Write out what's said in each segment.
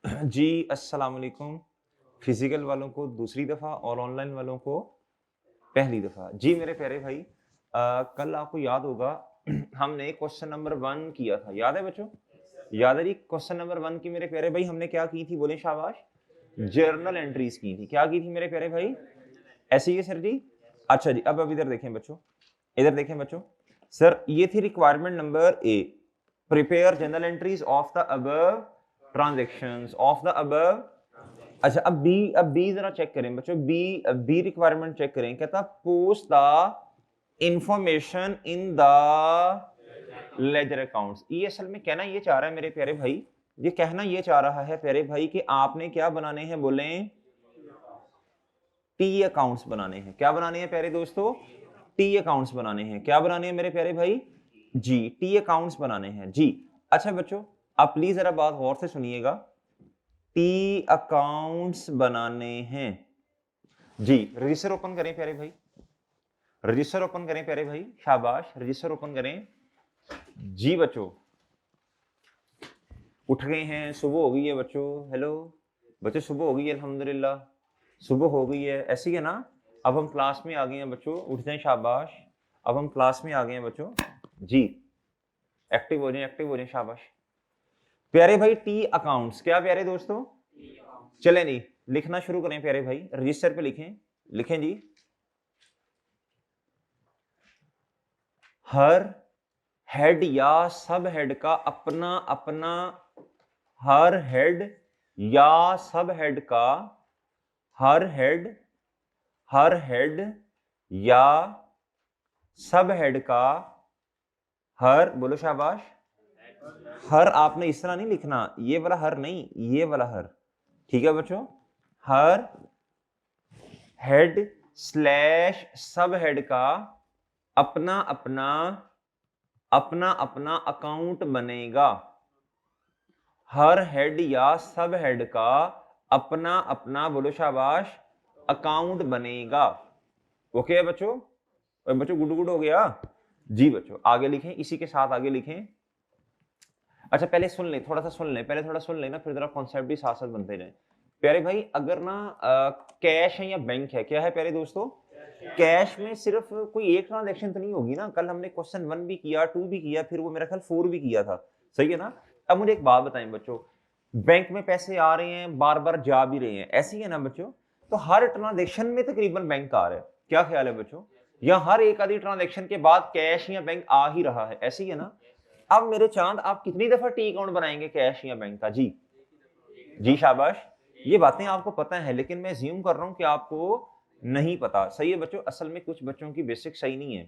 जी अस्सलाम वालेकुम। फिजिकल वालों को दूसरी दफ़ा और ऑनलाइन वालों को पहली दफ़ा। जी मेरे प्यारे भाई, कल आपको याद होगा हमने क्वेश्चन नंबर 1 किया था, याद है बच्चों? याद है जी? क्वेश्चन नंबर 1 की मेरे प्यारे भाई हमने क्या की थी, बोले शाबाश? जर्नल एंट्रीज की थी। क्या की थी मेरे प्यारे भाई? ऐसे ही है सर जी? अच्छा जी, अब इधर देखें बच्चों, इधर देखें बच्चों। सर ये थी requirement number A, prepare journal entries of the above transactions of the above. अच्छा अब बी जरा चेक करें बच्चों, बी रिक्वायरमेंट चेक करें। कहता post the information in the ledger accounts. ये असल में कहना ये चाह रहा है मेरे प्यारे भाई, ये कहना ये चाह रहा है प्यारे भाई कि आपने क्या बनाने हैं, बोले टी अकाउंट्स बनाने हैं। क्या बनाने हैं प्यारे दोस्तों? टी अकाउंट्स बनाने हैं। क्या बनाने हैं मेरे प्यारे भाई? जी टी अकाउंट्स बनाने हैं जी। अच्छा बच्चों, आप प्लीज जरा बात गौर से सुनिएगा। टी अकाउंट्स बनाने हैं जी। रजिस्टर ओपन करें प्यारे भाई, रजिस्टर ओपन करें प्यारे भाई, शाबाश, रजिस्टर ओपन करें जी बच्चों। उठ गए हैं, सुबह हो गई है बच्चों। हेलो बच्चों, सुबह हो गई है अल्हम्दुलिल्लाह, सुबह हो गई है, ऐसी है ना? अब हम क्लास में आ गए हैं बच्चों, उठ जाएं, शाबाश। अब हम क्लास में आ गए हैं बच्चों जी, एक्टिव हो जाएं, एक्टिव हो जाएं, शाबाश प्यारे भाई। टी अकाउंट्स, क्या प्यारे दोस्तों? चलें जी, लिखना शुरू करें प्यारे भाई, रजिस्टर पे लिखें, लिखें जी। हर हेड या सब हेड का अपना अपना, हर हेड या सब हेड का, हर हेड, हर हेड या सब हेड का, हर, बोलो शाबाश, हर आपने इस तरह नहीं लिखना, ये वाला हर नहीं, ये वाला हर, ठीक है बच्चों? हर हेड स्लैश सब हेड का अपना अपना, अपना अपना अकाउंट बनेगा। हर हेड या सब हेड का अपना अपना, बोलो शाबाश, अकाउंट बनेगा। ओके है बच्चों? बच्चों गुड गुड हो गया जी बच्चों। आगे लिखें, इसी के साथ आगे लिखें। अच्छा पहले सुन लें, थोड़ा सा सुन लें, पहले थोड़ा सुन लें ना, फिर जरा कॉन्सेप्ट भी साथ साथ बनते जाए प्यारे भाई। अगर ना कैश है या बैंक है, क्या है प्यारे दोस्तों? कैश में सिर्फ कोई एक ट्रांजैक्शन तो नहीं होगी ना। कल हमने क्वेश्चन 1 भी किया, 2 भी किया, फिर वो मेरा ख्याल 4 भी किया था, सही है ना? अब मुझे एक बात बताएं बच्चों, बैंक में पैसे आ रहे हैं, बार बार जा भी रहे हैं, ऐसी है ना बच्चों? तो हर ट्रांजैक्शन में तकरीबन बैंक आ रहा है, क्या ख्याल है बच्चों? या हर एक आधी ट्रांजैक्शन के बाद कैश या बैंक आ ही रहा है, ऐसी है ना? अब मेरे चांद, आप कितनी दफा टी अकाउंट बनाएंगे कैश या बैंक का? जी जी शाबाश। ये बातें आपको पता है, लेकिन मैं ज्यूम कर रहा हूं कि आपको नहीं पता, सही है बच्चों? असल में कुछ बच्चों की बेसिक सही नहीं है,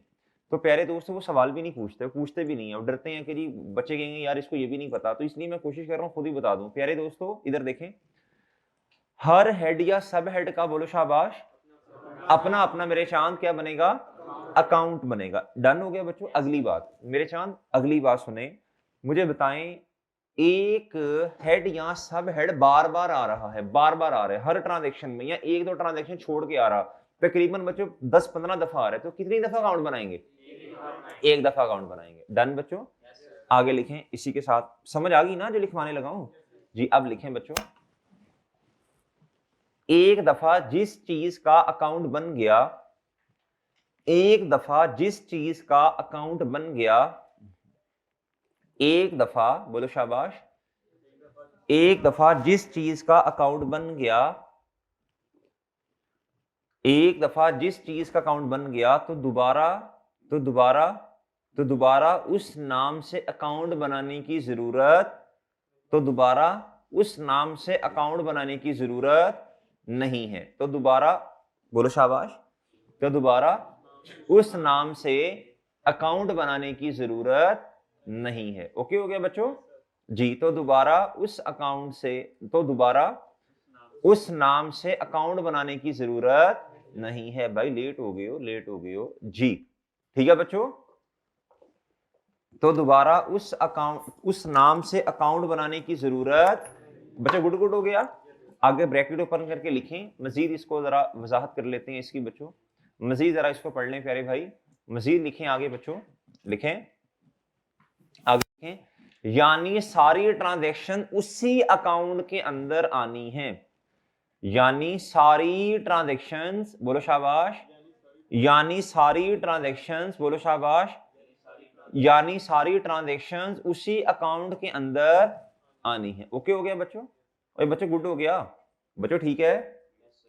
तो प्यारे दोस्तों वो सवाल भी नहीं पूछते, पूछते भी नहीं है, और डरते हैं कि जी बच्चे कहेंगे यार इसको ये भी नहीं पता, तो इसलिए मैं कोशिश कर रहा हूँ खुद ही बता दूं। प्यारे दोस्तों इधर देखें, हर हेड या सब हेड का, बोलो शाबाश, अपना अपना मेरे चांद क्या बनेगा? अकाउंट बनेगा। डन हो गया बच्चों? अगली बात मेरे चांद, अगली बात सुने, मुझे बताएं, एक हेड या सब हेड बार बार आ रहा है, बार बार आ रहा है हर ट्रांजैक्शन में, या एक दो ट्रांजैक्शन छोड़ के आ रहा, तकरीबन बच्चों 10-15 दफा आ रहा है, तो कितनी दफा अकाउंट बनाएंगे? एक दफा अकाउंट बनाएंगे। डन बच्चों? आगे लिखें, इसी के साथ समझ आ गई ना जो लिखवाने लगा हूं जी? अब लिखें बच्चों, एक दफा जिस चीज का अकाउंट बन गया, एक दफा जिस चीज का अकाउंट बन गया, एक दफा, बोलो शाबाश, एक दफा जिस चीज का अकाउंट बन गया, एक दफा जिस चीज का अकाउंट बन गया, तो दोबारा, तो दोबारा, तो दोबारा उस नाम से अकाउंट बनाने की जरूरत, तो दोबारा उस नाम से अकाउंट बनाने की जरूरत नहीं है। तो दोबारा, बोलो शाबाश, तो दोबारा उस नाम से अकाउंट बनाने की जरूरत नहीं है। ओके हो गया बच्चों जी? तो दोबारा उस अकाउंट से, तो दोबारा उस नाम से अकाउंट बनाने की जरूरत नहीं है। भाई लेट हो गए हो, लेट हो गए हो जी, ठीक है बच्चों? तो दोबारा उस अकाउंट, उस नाम से अकाउंट बनाने की जरूरत, बच्चों गुड गुड हो गया? आगे ब्रैकेट ओपन करके लिखें, मजीद इसको जरा वजाहत कर लेते हैं इसकी बच्चों, मजीद जरा इसको पढ़ लें प्यारे भाई, मजीद लिखें आगे बच्चों, लिखें आगे लिखें, यानी सारी ट्रांजैक्शन उसी अकाउंट के अंदर आनी है, यानी सारी ट्रांजैक्शंस, बोलो शाबाश, यानी सारी ट्रांजैक्शंस, बोलो शाबाश, यानी सारी ट्रांजैक्शंस उसी अकाउंट के अंदर आनी है। ओके हो गया बच्चों? और बच्चों गुड हो गया बच्चों? ठीक है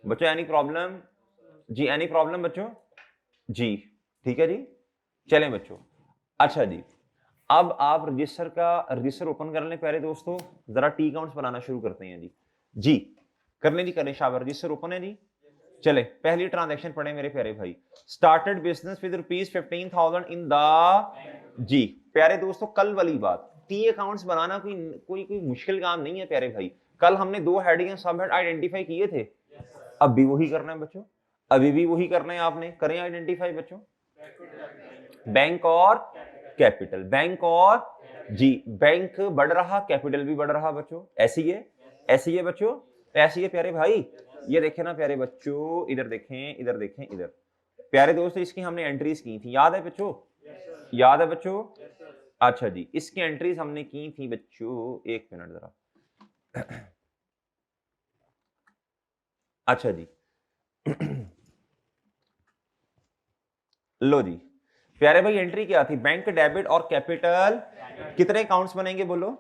बच्चों, एनी प्रॉब्लम जी? एनी प्रॉब्लम बच्चों जी? ठीक है जी, चलें बच्चों। अच्छा जी, अब आप रजिस्टर ओपन कर लें प्यारे दोस्तों, जरा टी काउंट्स बनाना शुरू करते हैं जी। जी कर लें जी, करें शाबाश, रजिस्टर ओपन है जी। चले पहली ट्रांजैक्शन पढ़े मेरे प्यारे भाई। Started business with ₹15,000 in the, जी प्यारे दोस्तों कल वाली बात, टी अकाउंट्स बनाना कोई मुश्किल काम नहीं है प्यारे भाई। कल हमने दो हेडिंग और सब हेड आइडेंटिफाई किए थे, अब भी वही करना है बच्चों, अभी भी वही करना है आपने। करें आइडेंटिफाई बच्चों, बैंक और कैपिटल, बैंक और, जी बैंक बढ़ रहा, कैपिटल भी बढ़ रहा बच्चों, ऐसी है, ऐसी है बच्चों, ऐसी है प्यारे भाई। ये देखें ना प्यारे बच्चों, इधर देखें, इधर देखें, इधर प्यारे दोस्तों, इसकी हमने एंट्रीज की थी, याद है बच्चों? याद है बच्चों? अच्छा जी, इसकी एंट्रीज हमने की थी बच्चों, एक मिनट जरा। अच्छा जी, लो जी प्यारे भाई, एंट्री क्या थी? बैंक, डेबिट और कैपिटल। कितने अकाउंट्स बनेंगे बोलो?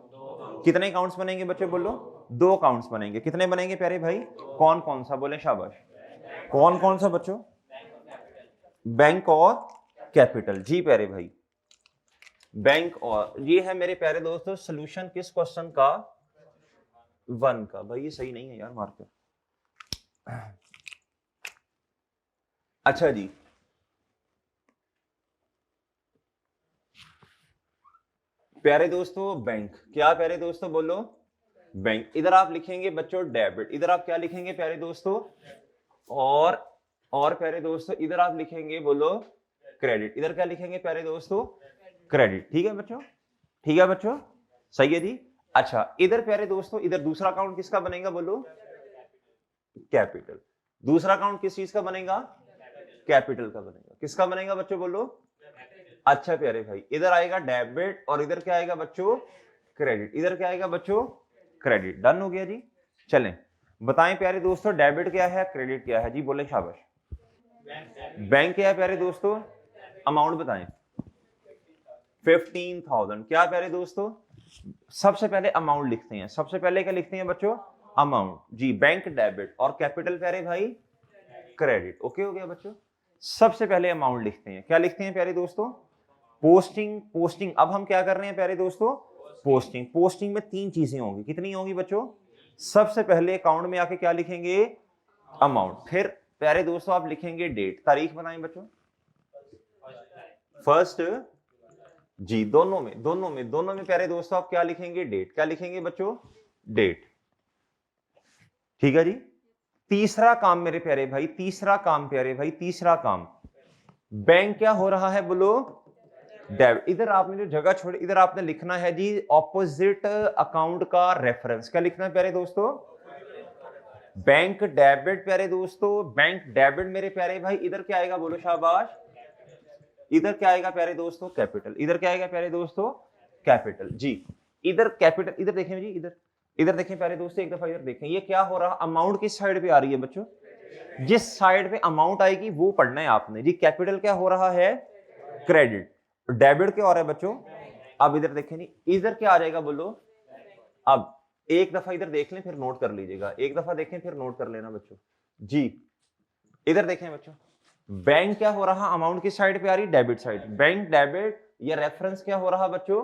कितने अकाउंट्स बनेंगे बच्चों बोलो? दो अकाउंट्स बनेंगे। कितने बनेंगे प्यारे भाई? कौन कौन सा बोले शाबाश? कौन कौन सा बच्चों? बैंक और कैपिटल, जी प्यारे भाई, बैंक और, ये है मेरे प्यारे दोस्तों सॉल्यूशन किस क्वेश्चन का? 1 का। भाई ये सही नहीं है यार मार्कर। अच्छा जी, प्यारे दोस्तों बैंक, क्या प्यारे दोस्तों बोलो? बैंक। इधर आप लिखेंगे बच्चों डेबिट, इधर आप क्या लिखेंगे प्यारे दोस्तों? और प्यारे दोस्तों इधर आप लिखेंगे बोलो क्रेडिट, इधर क्या लिखेंगे प्यारे दोस्तों? क्रेडिट। ठीक है बच्चों? ठीक है बच्चों, सही है जी। अच्छा इधर प्यारे दोस्तों, इधर दूसरा अकाउंट किसका बनेगा बोलो? कैपिटल। दूसरा अकाउंट किस चीज का बनेगा? कैपिटल का बनेगा। किसका बनेगा बच्चों बोलो? अच्छा प्यारे भाई, इधर आएगा डेबिट और इधर क्या आएगा बच्चों? क्रेडिट। इधर क्या आएगा बच्चों? क्रेडिट। डन हो गया जी। चलें बताएं प्यारे दोस्तों, डेबिट क्या है, क्रेडिट क्या है जी? बोले शाबाश। बैंक क्या है प्यारे दोस्तों? अमाउंट बताएं। 15,000। क्या प्यारे दोस्तों? सबसे पहले अमाउंट लिखते हैं, सबसे पहले क्या लिखते हैं बच्चों? अमाउंट, जी बैंक डेबिट और कैपिटल प्यारे भाई क्रेडिट। ओके हो गया बच्चों? सबसे पहले अमाउंट लिखते हैं, क्या लिखते हैं प्यारे दोस्तों? पोस्टिंग। पोस्टिंग, अब हम क्या कर रहे हैं प्यारे दोस्तों? पोस्टिंग। पोस्टिंग में 3 चीजें होंगी, कितनी होंगी बच्चों? सबसे पहले अकाउंट में आके क्या लिखेंगे? अमाउंट। फिर प्यारे दोस्तों आप लिखेंगे डेट, तारीख बनाएं बच्चों। फर्स्ट, जी दोनों में प्यारे दोस्तों आप क्या लिखेंगे? डेट। क्या लिखेंगे बच्चों? डेट। ठीक है जी। तीसरा काम मेरे प्यारे भाई, तीसरा काम प्यारे भाई, तीसरा काम, बैंक क्या हो रहा है बोलो? डेबिट। इधर आपने जो जगह छोड़ी, इधर आपने लिखना है जी ऑपोजिट अकाउंट का रेफरेंस। क्या लिखना है प्यारे दोस्तों? बैंक डेबिट प्यारे दोस्तों, बैंक डेबिट मेरे प्यारे भाई, इधर क्या आएगा बोलो शाबाश? इधर क्या आएगा प्यारे दोस्तों? कैपिटल। इधर क्या आएगा प्यारे दोस्तों? कैपिटल। जी इधर कैपिटल, इधर देखें जी, इधर इधर देखें प्यारे दोस्तों, एक दफा इधर देखें, ये क्या हो रहा? अमाउंट किस साइड पे आ रही है बच्चों? जिस साइड पे अमाउंट आएगी वो पढ़ना है आपने जी। कैपिटल क्या हो रहा है? क्रेडिट। डेबिट क्या हो रहा है बच्चों? अब इधर देखें जी, इधर क्या आ जाएगा बोलो? अब एक दफा इधर देख लें फिर नोट कर लीजिएगा, एक दफा देखें फिर नोट कर लेना बच्चों जी। इधर देखें बच्चों, बैंक क्या हो रहा? अमाउंट किस साइड पे आ रही? Debit side. बैंक डेबिट, ये रेफरेंस क्या हो रहा बच्चों?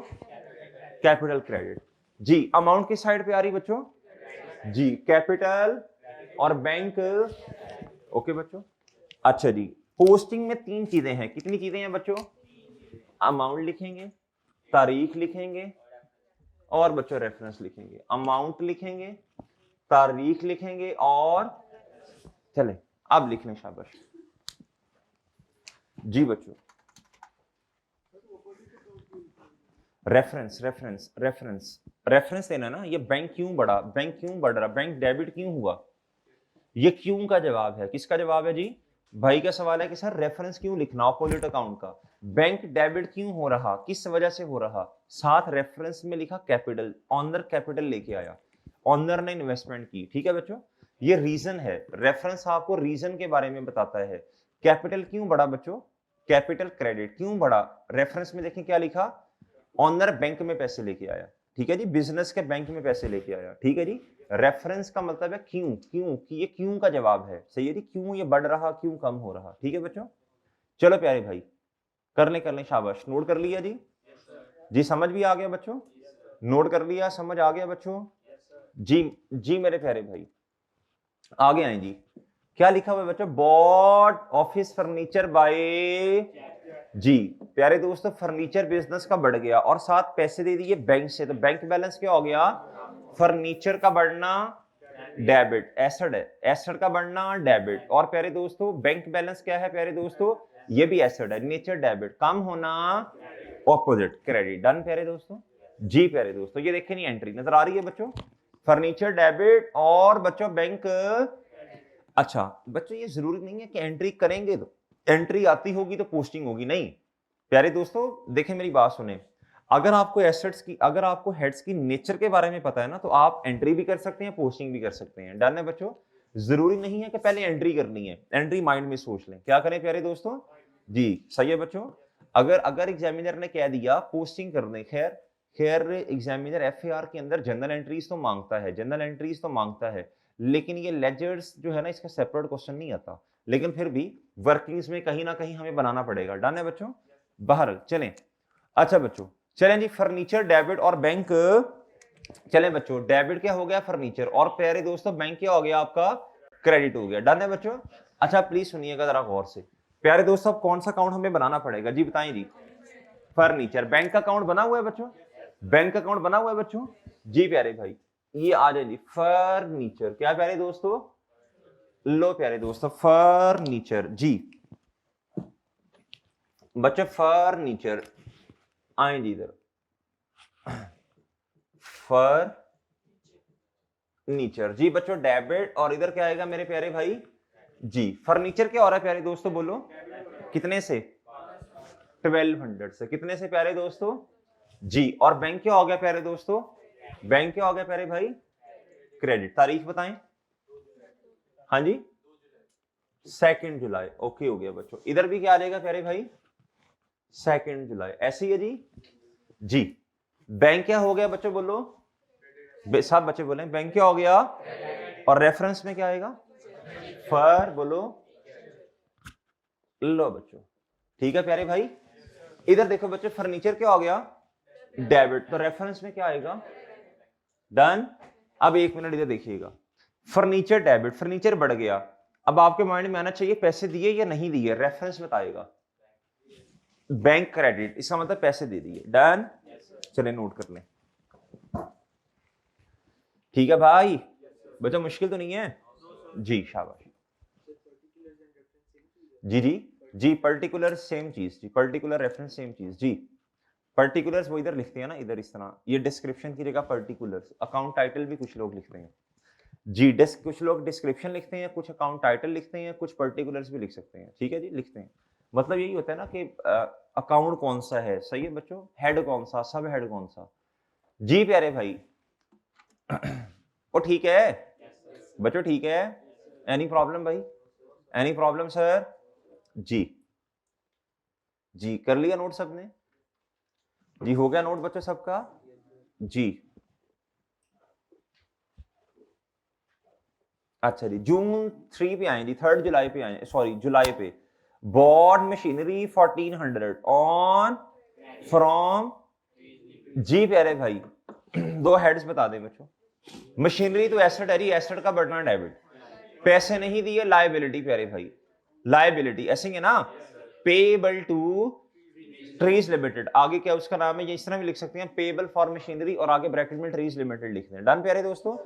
Capital credit. जी अमाउंट किस साइड पे आ रही बच्चों? जी कैपिटल और बैंक। ओके बच्चों? अच्छा जी, पोस्टिंग में 3 चीजें हैं, कितनी चीजें हैं बच्चों? अमाउंट लिखेंगे, तारीख लिखेंगे और बच्चों रेफरेंस लिखेंगे। अमाउंट लिखेंगे, तारीख लिखेंगे और, चले अब लिख लें शाबाश जी बच्चों। रेफरेंस रेफरेंस रेफरेंस रेफरेंस देना ना। ये बैंक क्यों बढ़ा, बैंक क्यों बढ़ रहा, बैंक डेबिट क्यों हुआ? ये क्यों का जवाब है, किसका जवाब है जी? भाई का सवाल है कि सर रेफरेंस क्यों लिखना ऑपोजिट अकाउंट का, बैंक डेबिट क्यों हो रहा, किस वजह से हो रहा, साथ रेफरेंस में लिखा कैपिटल, ऑनर कैपिटल लेके आया, ऑनर ने इन्वेस्टमेंट की। ठीक है बच्चों, ये रीजन है, रेफरेंस आपको रीजन के बारे में बताता है। कैपिटल क्यों बढ़ा बच्चों, कैपिटल क्रेडिट क्यों बढ़ा, रेफरेंस में देखें क्या लिखा, ऑनर बैंक में पैसे लेके आया। ठीक है जी, बिजनेस के बैंक में पैसे लेके आया। ठीक है जी, रेफरेंस का मतलब है क्यों, क्यों कि ये क्यों का जवाब है। सही है जी, क्यों ये बढ़ रहा, क्यों कम हो रहा। ठीक है बच्चों, चलो प्यारे भाई कर लें शाबाश, नोट कर लिया जी, जी समझ भी आ गया बच्चों, नोट कर लिया, समझ आ गया बच्चों जी। जी मेरे प्यारे भाई आगे आए जी, क्या लिखा हुआ है बच्चों, बॉट ऑफिस फर्नीचर बाय, जी प्यारे दोस्तों फर्नीचर बिजनेस का बढ़ गया और साथ पैसे दे दिए बैंक से, तो बैंक बैलेंस क्या हो गया, फर्नीचर का बढ़ना डेबिट, एसेट है, एसेट का बढ़ना डेबिट, और प्यारे दोस्तों बैंक बैलेंस क्या है प्यारे दोस्तों, ये भी एसेट है, नेचर डेबिट, कम होना ऑपोजिट क्रेडिट। डन प्यारे दोस्तों, जी प्यारे दोस्तों ये देखें नहीं एंट्री नजर आ रही है बच्चों, फर्नीचर डेबिट और बच्चों बैंक। अच्छा बच्चों ये जरूरी नहीं है कि एंट्री करेंगे तो एंट्री आती होगी तो पोस्टिंग होगी, नहीं प्यारे दोस्तों देखें मेरी बात सुने, अगर आपको एसेट्स की, अगर आपको हेड्स की नेचर के बारे में पता है ना तो आप एंट्री भी कर सकते हैं, पोस्टिंग भी कर सकते हैं। डन है बच्चों, जरूरी नहीं है कि पहले एंट्री करनी है, एंट्री माइंड में सोच लें, क्या करें प्यारे दोस्तों, जी सही है बच्चों। अगर अगर एग्जामिनर ने कह दिया पोस्टिंग करने, खैर खैर एग्जामिनर एफएआर के अंदर जनरल एंट्रीज तो मांगता है, जनरल एंट्रीज तो मांगता है, लेकिन ये लेजर्स जो है ना इसका सेपरेट क्वेश्चन नहीं आता, लेकिन फिर भी वर्किंग्स में कहीं ना कहीं हमें बनाना पड़ेगा। डन है बच्चों, बाहर चलें। अच्छा बच्चों चलें जी, फर्नीचर डेबिट और बैंक, चलें बच्चों डेबिट क्या हो गया फर्नीचर, और प्यारे दोस्तों बैंक क्या हो गया आपका क्रेडिट हो गया। डन है बच्चों, अच्छा प्लीज सुनिएगा जरा गौर से, प्यारे दोस्तों अब कौन सा अकाउंट हमें बनाना पड़ेगा जी बताएं जी, फर्नीचर, बैंक अकाउंट बना हुआ है बच्चों, बैंक अकाउंट बना हुआ है बच्चों, जी प्यारे भाई ये आ जाए जी फर्नीचर, क्या प्यारे दोस्तों, लो प्यारे दोस्तों फर्नीचर जी, बच्चों फर्नीचर आए जी इधर, फर्नीचर जी बच्चों डेबिट, और इधर क्या आएगा मेरे प्यारे भाई, जी फर्नीचर क्या हो रहा है प्यारे दोस्तों बोलो, कितने से 1200 से, कितने से प्यारे दोस्तों, जी, और बैंक क्या हो गया प्यारे दोस्तों, बैंक क्या हो गया प्यारे भाई, क्रेडिट, तारीख बताएं, हाँ जी 2 जुलाई, ओके हो गया बच्चों, इधर भी क्या आ जाएगा प्यारे भाई 2 जुलाई, ऐसे ही है जी, जी बैंक क्या हो गया बच्चों बोलो, सब बच्चे बोले बैंक क्या हो गया, और रेफरेंस में क्या आएगा, फर बोलो, लो बच्चों ठीक है प्यारे भाई, इधर देखो बच्चों फर्नीचर क्या हो गया डेबिट, तो रेफरेंस में क्या आएगा, डन। अब 1 मिनट इधर देखिएगा, फर्नीचर डेबिट, फर्नीचर बढ़ गया, अब आपके माइंड में आना चाहिए पैसे दिए या नहीं दिए, रेफरेंस बताएगा, बैंक क्रेडिट इसका मतलब पैसे दे दिए। डन, चले नोट कर लें, ठीक है भाई बच्चा मुश्किल तो नहीं है जी, शाबाश, जी जी जी पर्टिकुलर सेम चीज जी, पर्टिकुलर रेफरेंस सेम चीज जी, पर्टिकुलर्स वो इधर लिखते हैं ना, इधर इस तरह, ये डिस्क्रिप्शन की जगह पर्टिकुलर्स, अकाउंट टाइटल भी कुछ लोग लिखते हैं जी, कुछ लोग डिस्क्रिप्शन लिखते हैं, कुछ अकाउंट टाइटल लिखते हैं, कुछ पर्टिकुलर्स भी लिख सकते हैं। ठीक है जी, लिखते हैं, मतलब यही होता है ना कि अकाउंट कौन सा है, सही है बच्चों, हेड कौन सा, सब हेड कौन सा, जी प्यारे भाई ओ ठीक है बच्चों, ठीक है, एनी प्रॉब्लम भाई, एनी प्रॉब्लम सर, जी जी कर लिया नोट सबने, जी हो गया नोट बच्चों सबका, जी अच्छा जी जून 3 पे आए जी, 3 जुलाई पे आए, सॉरी जुलाई पे, बॉट मशीनरी 1400 ऑन फ्रॉम, जी प्यारे भाई दो हेड्स बता दें बच्चों, मशीनरी तो एसेट है जी, एसेट का बढ़ना डेबिट, पैसे नहीं दिए लाइबिलिटी प्यारे भाई, लाइबिलिटी ऐसे ही है ना, पेबल टू ट्रीज लिमिटेड, आगे क्या उसका नाम है, ये इस तरह भी लिख सकते हैं, पेबल फॉर मशीनरी और आगे ब्रैकेट में ट्रीज लिमिटेड लिखते हैं। डन प्यारे दोस्तों,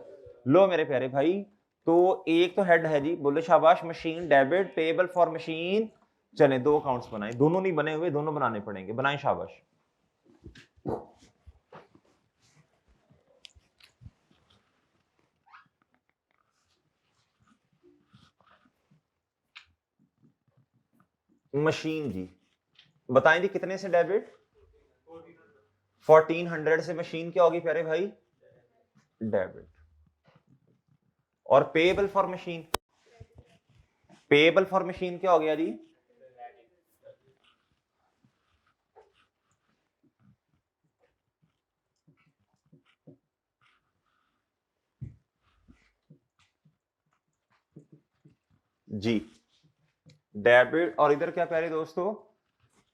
लो मेरे प्यारे भाई, तो एक तो हेड है जी, बोले शाबाश, machine debit, payable for machine, चले 2 अकाउंट्स बनाए, दोनों नहीं बने हुए, दोनों बनाने पड़ेंगे, बनाए शाबाश, मशीन जी, बताएं जी कितने से डेबिट? 1400 से मशीन क्या होगी प्यारे भाई? डेबिट। और payable for machine, payable for machine क्या हो गया जी? जी डेबिट, और इधर क्या प्यारे दोस्तों?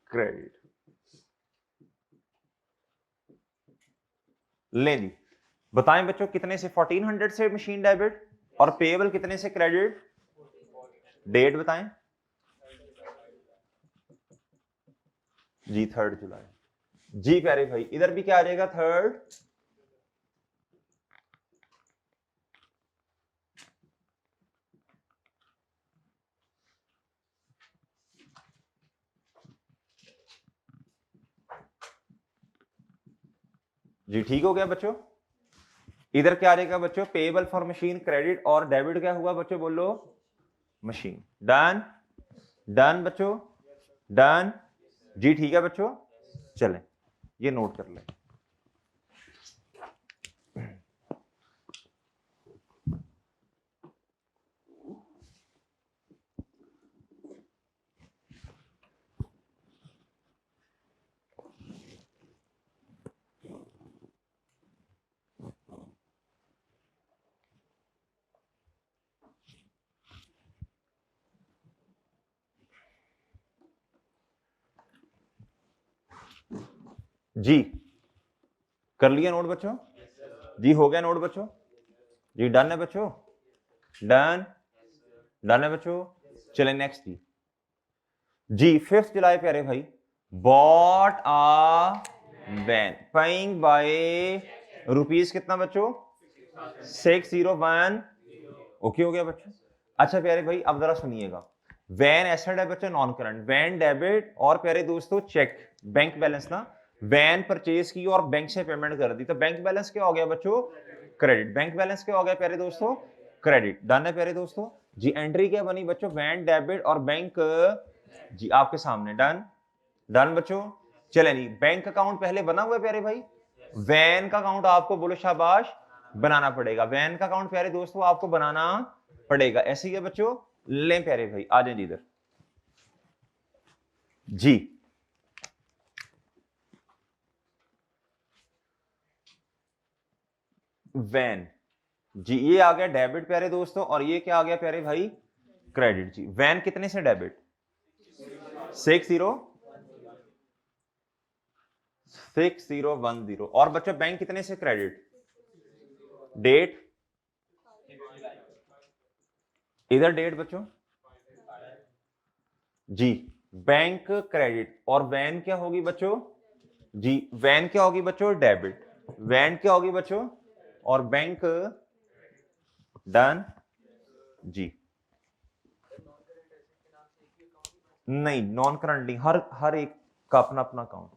क्रेडिट। ले जी, बताएं बच्चों कितने से 1400 से मशीन डेबिट और पेएबल कितने से क्रेडिट? डेट बताएं जी, 3 जुलाई। जी प्यारे भाई, इधर भी क्या आ जाएगा? 3। जी ठीक हो गया बच्चों। इधर क्या आ जाएगा बच्चों? पेएबल फॉर मशीन क्रेडिट, और डेबिट क्या हुआ बच्चों? बोलो मशीन। डन, डन बच्चों, डन। जी ठीक है बच्चों, चलें ये नोट कर लें। जी कर लिया नोट बच्चों? जी हो गया नोट बच्चों? जी डन है बच्चों, डन, डन है बच्चों। चलें नेक्स्ट जी। जी 5 जुलाई प्यारे भाई, bought a van paying by rupees कितना बच्चों? 601। ओके हो गया बच्चों। अच्छा प्यारे भाई अब जरा सुनिएगा, वैन एसेट है बच्चों नॉन करंट, वैन डेबिट, और प्यारे दोस्तों चेक बैंक बैलेंस ना, वैन परचेज की और बैंक से पेमेंट कर दी, तो बैंक बैलेंस क्या हो गया बच्चों? क्रेडिट। बैंक बैलेंस क्या हो गया प्यारे दोस्तों? क्रेडिट। डन है प्यारे दोस्तों। जी एंट्री क्या बनी बच्चों? वैन डेबिट और बैंक, जी आपके सामने। डन, डन बच्चों। चले नहीं, बैंक अकाउंट पहले बना हुआ है प्यारे भाई, वैन का अकाउंट आपको बोलो शाबाश बनाना पड़ेगा, वैन का अकाउंट प्यारे दोस्तों आपको बनाना पड़ेगा। ऐसे ही है बच्चों। ले प्यारे भाई आ जाए इधर जी। वैन जी, ये आ गया डेबिट प्यारे दोस्तों, और ये क्या आ गया प्यारे भाई? क्रेडिट। जी वैन कितने से डेबिट? 6010। और बच्चों बैंक कितने से क्रेडिट? डेट, इधर डेट बच्चों जी, बैंक क्रेडिट, और वैन क्या होगी बच्चों? जी वैन क्या होगी बच्चों? डेबिट। वैन क्या होगी बच्चों? और बैंक। डन जी। नहीं नॉन करंट नहीं, हर हर एक का अपना अपना अकाउंट,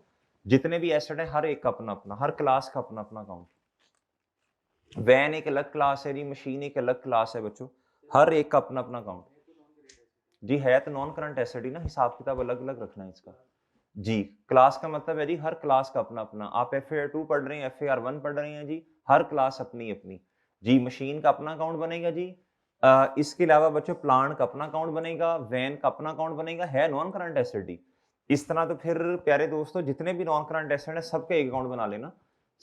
जितने भी एसेट है हर एक का अपना अपना, हर क्लास का अपना अपना अकाउंट। वैन एक अलग क्लास है जी, मशीन एक अलग क्लास है बच्चों, हर एक का अपना अपना अकाउंट। जी है तो नॉन करंट एसेट ही ना, हिसाब किताब अलग अलग रखना है इसका। जी क्लास का मतलब है जी हर क्लास का अपना अपना, आप FAR 2 पढ़ रहे हैं, FAR 1 पढ़ रहे हैं जी, हर क्लास अपनी अपनी। जी मशीन का अपना अकाउंट बनेगा जी, इसके अलावा बच्चों प्लांट का अपना अकाउंट बनेगा, वैन का अपना अकाउंट बनेगा, है नॉन करंट एसेट ही। इस तरह तो फिर प्यारे दोस्तों जितने भी नॉन करंट एसेट है सबका एक अकाउंट बना लेना,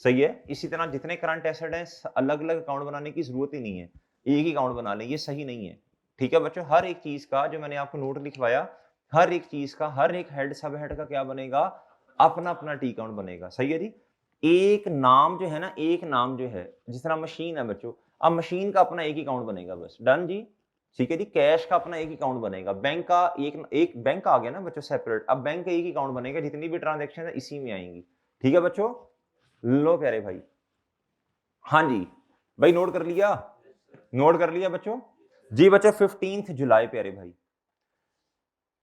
सही है। इसी तरह जितने करंट एसेट है अलग अलग अकाउंट बनाने की जरूरत ही नहीं है, एक ही अकाउंट बना लें, ये सही नहीं है। ठीक है बच्चों, हर एक चीज का जो मैंने आपको नोट लिखवाया, हर एक चीज का, हर एक हेड सब हेड का क्या बनेगा? अपना अपना टी अकाउंट बनेगा, सही है जी। एक नाम जो है ना, एक नाम जो है, जिस तरह मशीन है बच्चों, अब मशीन का अपना एक ही अकाउंट बनेगा बस। डन जी, ठीक है जी। कैश का अपना एक ही अकाउंट बनेगा, बैंक का एक बैंक आ गया ना बच्चों सेपरेट, अब बैंक का एक ही अकाउंट बनेगा, जितनी भी ट्रांजेक्शन है इसी में आएंगी। ठीक है बच्चों, लो प्यारे भाई। हाँ जी भाई, नोट कर लिया? नोट कर लिया बच्चों? जी बच्चों 15 जुलाई प्यारे भाई,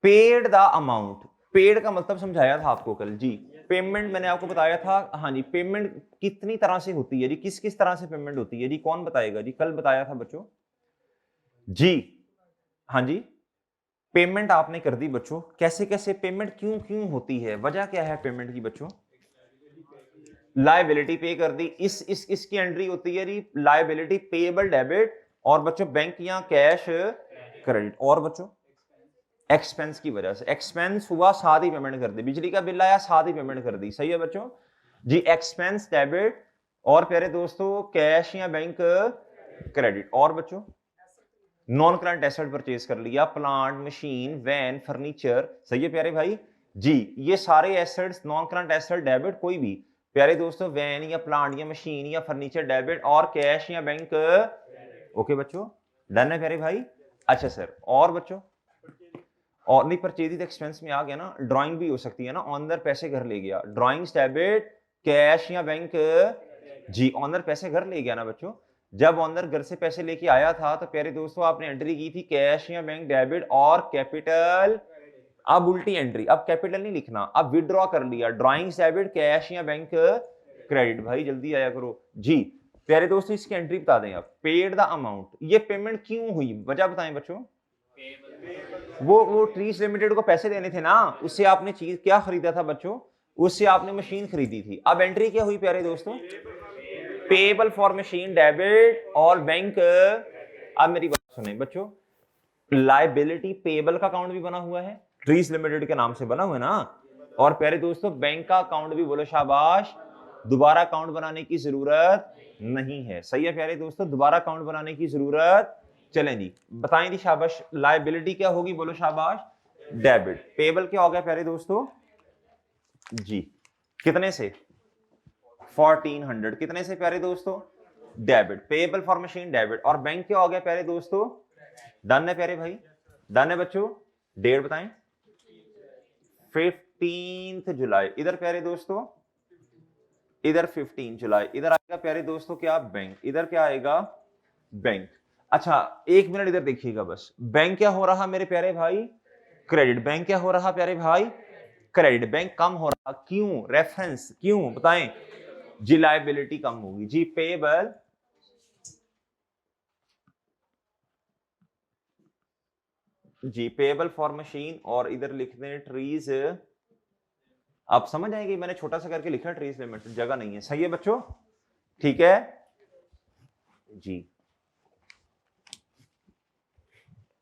पेड द अमाउंट, पेड का मतलब समझाया था आपको कल जी, पेमेंट मैंने आपको बताया था। हाँ जी, पेमेंट कितनी तरह से होती है जी, किस किस तरह से पेमेंट होती है जी, कौन बताएगा जी? कल बताया था बच्चों जी। हाँ जी पेमेंट आपने कर दी बच्चों, कैसे कैसे पेमेंट क्यों क्यों होती है, वजह क्या है पेमेंट की बच्चों? लायबिलिटी पे कर दी, इसकी एंट्री होती है जी लायबिलिटी पेएबल डेबिट, और बच्चों बैंक या कैश क्रेडिट, और बच्चों एक्सपेंस की वजह से, एक्सपेंस हुआ साथ ही पेमेंट कर दी, बिजली का बिल आया साथ ही पेमेंट कर दी, सही है बच्चों जी, एक्सपेंस डेबिट, और प्यारे दोस्तों कैश या बैंक क्रेडिट, और बच्चों नॉन करंट एसेट परचेज कर लिया, प्लांट मशीन वैन फर्नीचर, सही है प्यारे भाई जी, ये सारे assets non current asset debit, कोई भी प्यारे दोस्तों वैन या प्लांट या मशीन या फर्नीचर डेबिट, और कैश या बैंक, ओके बच्चों डन है प्यारे भाई। अच्छा सर और बच्चों, और नहीं परचेज एक्सपेंस में आ गया ना, ड्राइंग भी हो सकती है ना, ऑनर पैसे घर ले गया, ड्राइंग्स डेबिट कैश या बैंक जी, ऑनर पैसे घर ले गया ना बच्चों, जब ऑनर घर से पैसे लेके आया था तो प्यारे दोस्तों आपने एंट्री की थी कैश या बैंक डेबिट और कैपिटल, अब उल्टी एंट्री, अब कैपिटल नहीं लिखना, अब विड्रॉ कर लिया, ड्राइंग्स डेबिट कैश या बैंक क्रेडिट, भाई जल्दी आया करो जी। प्यारे दोस्तों इसकी एंट्री बता दें आप, पेड द अमाउंट, ये पेमेंट क्यों हुई वजह बताएं बच्चों? वो ट्रीज लिमिटेड को पैसे देने थे ना, उससे आपने चीज क्या खरीदा था बच्चों? उससे आपने मशीन खरीदी थी, अब एंट्री क्या हुई प्यारे दोस्तों? पेबल फॉर मशीन डेबिट और बैंक, अब मेरी बात सुने बच्चों, लायबिलिटी पेबल का अकाउंट भी बना हुआ है, ट्रीज लिमिटेड के नाम से बना हुआ है ना, और प्यारे दोस्तों बैंक का अकाउंट भी, बोलो शाबाश, दोबारा अकाउंट बनाने की जरूरत नहीं है, सही है प्यारे दोस्तों, दोबारा अकाउंट बनाने की जरूरत, चलें जी बताएं जी शाबाश, लायबिलिटी क्या होगी बोलो शाबाश? डेबिट, पेबल क्या हो गया प्यारे दोस्तों जी, कितने से? 1400, कितने से प्यारे दोस्तों? Debit, payable for machine debit, और बैंक क्या हो गया प्यारे दोस्तों? डन है प्यारे भाई, डन है बच्चों, डेट बताएं? 15 जुलाई, इधर प्यारे दोस्तों, इधर 15 जुलाई, इधर आएगा प्यारे दोस्तों क्या? बैंक, इधर क्या आएगा? बैंक। अच्छा एक मिनट इधर देखिएगा बस, बैंक क्या हो रहा मेरे प्यारे भाई? क्रेडिट, बैंक क्या हो रहा प्यारे भाई? क्रेडिट, बैंक कम हो रहा, क्यों? रेफरेंस क्यों बताएं जी? लायबिलिटी कम होगी जी, पेबल जी, पेबल फॉर मशीन, और इधर लिख दें ट्रीज, आप समझ आएंगे मैंने छोटा सा करके लिखा ट्रीज लिमिटेड, जगह नहीं है, सही है बच्चों, ठीक है जी,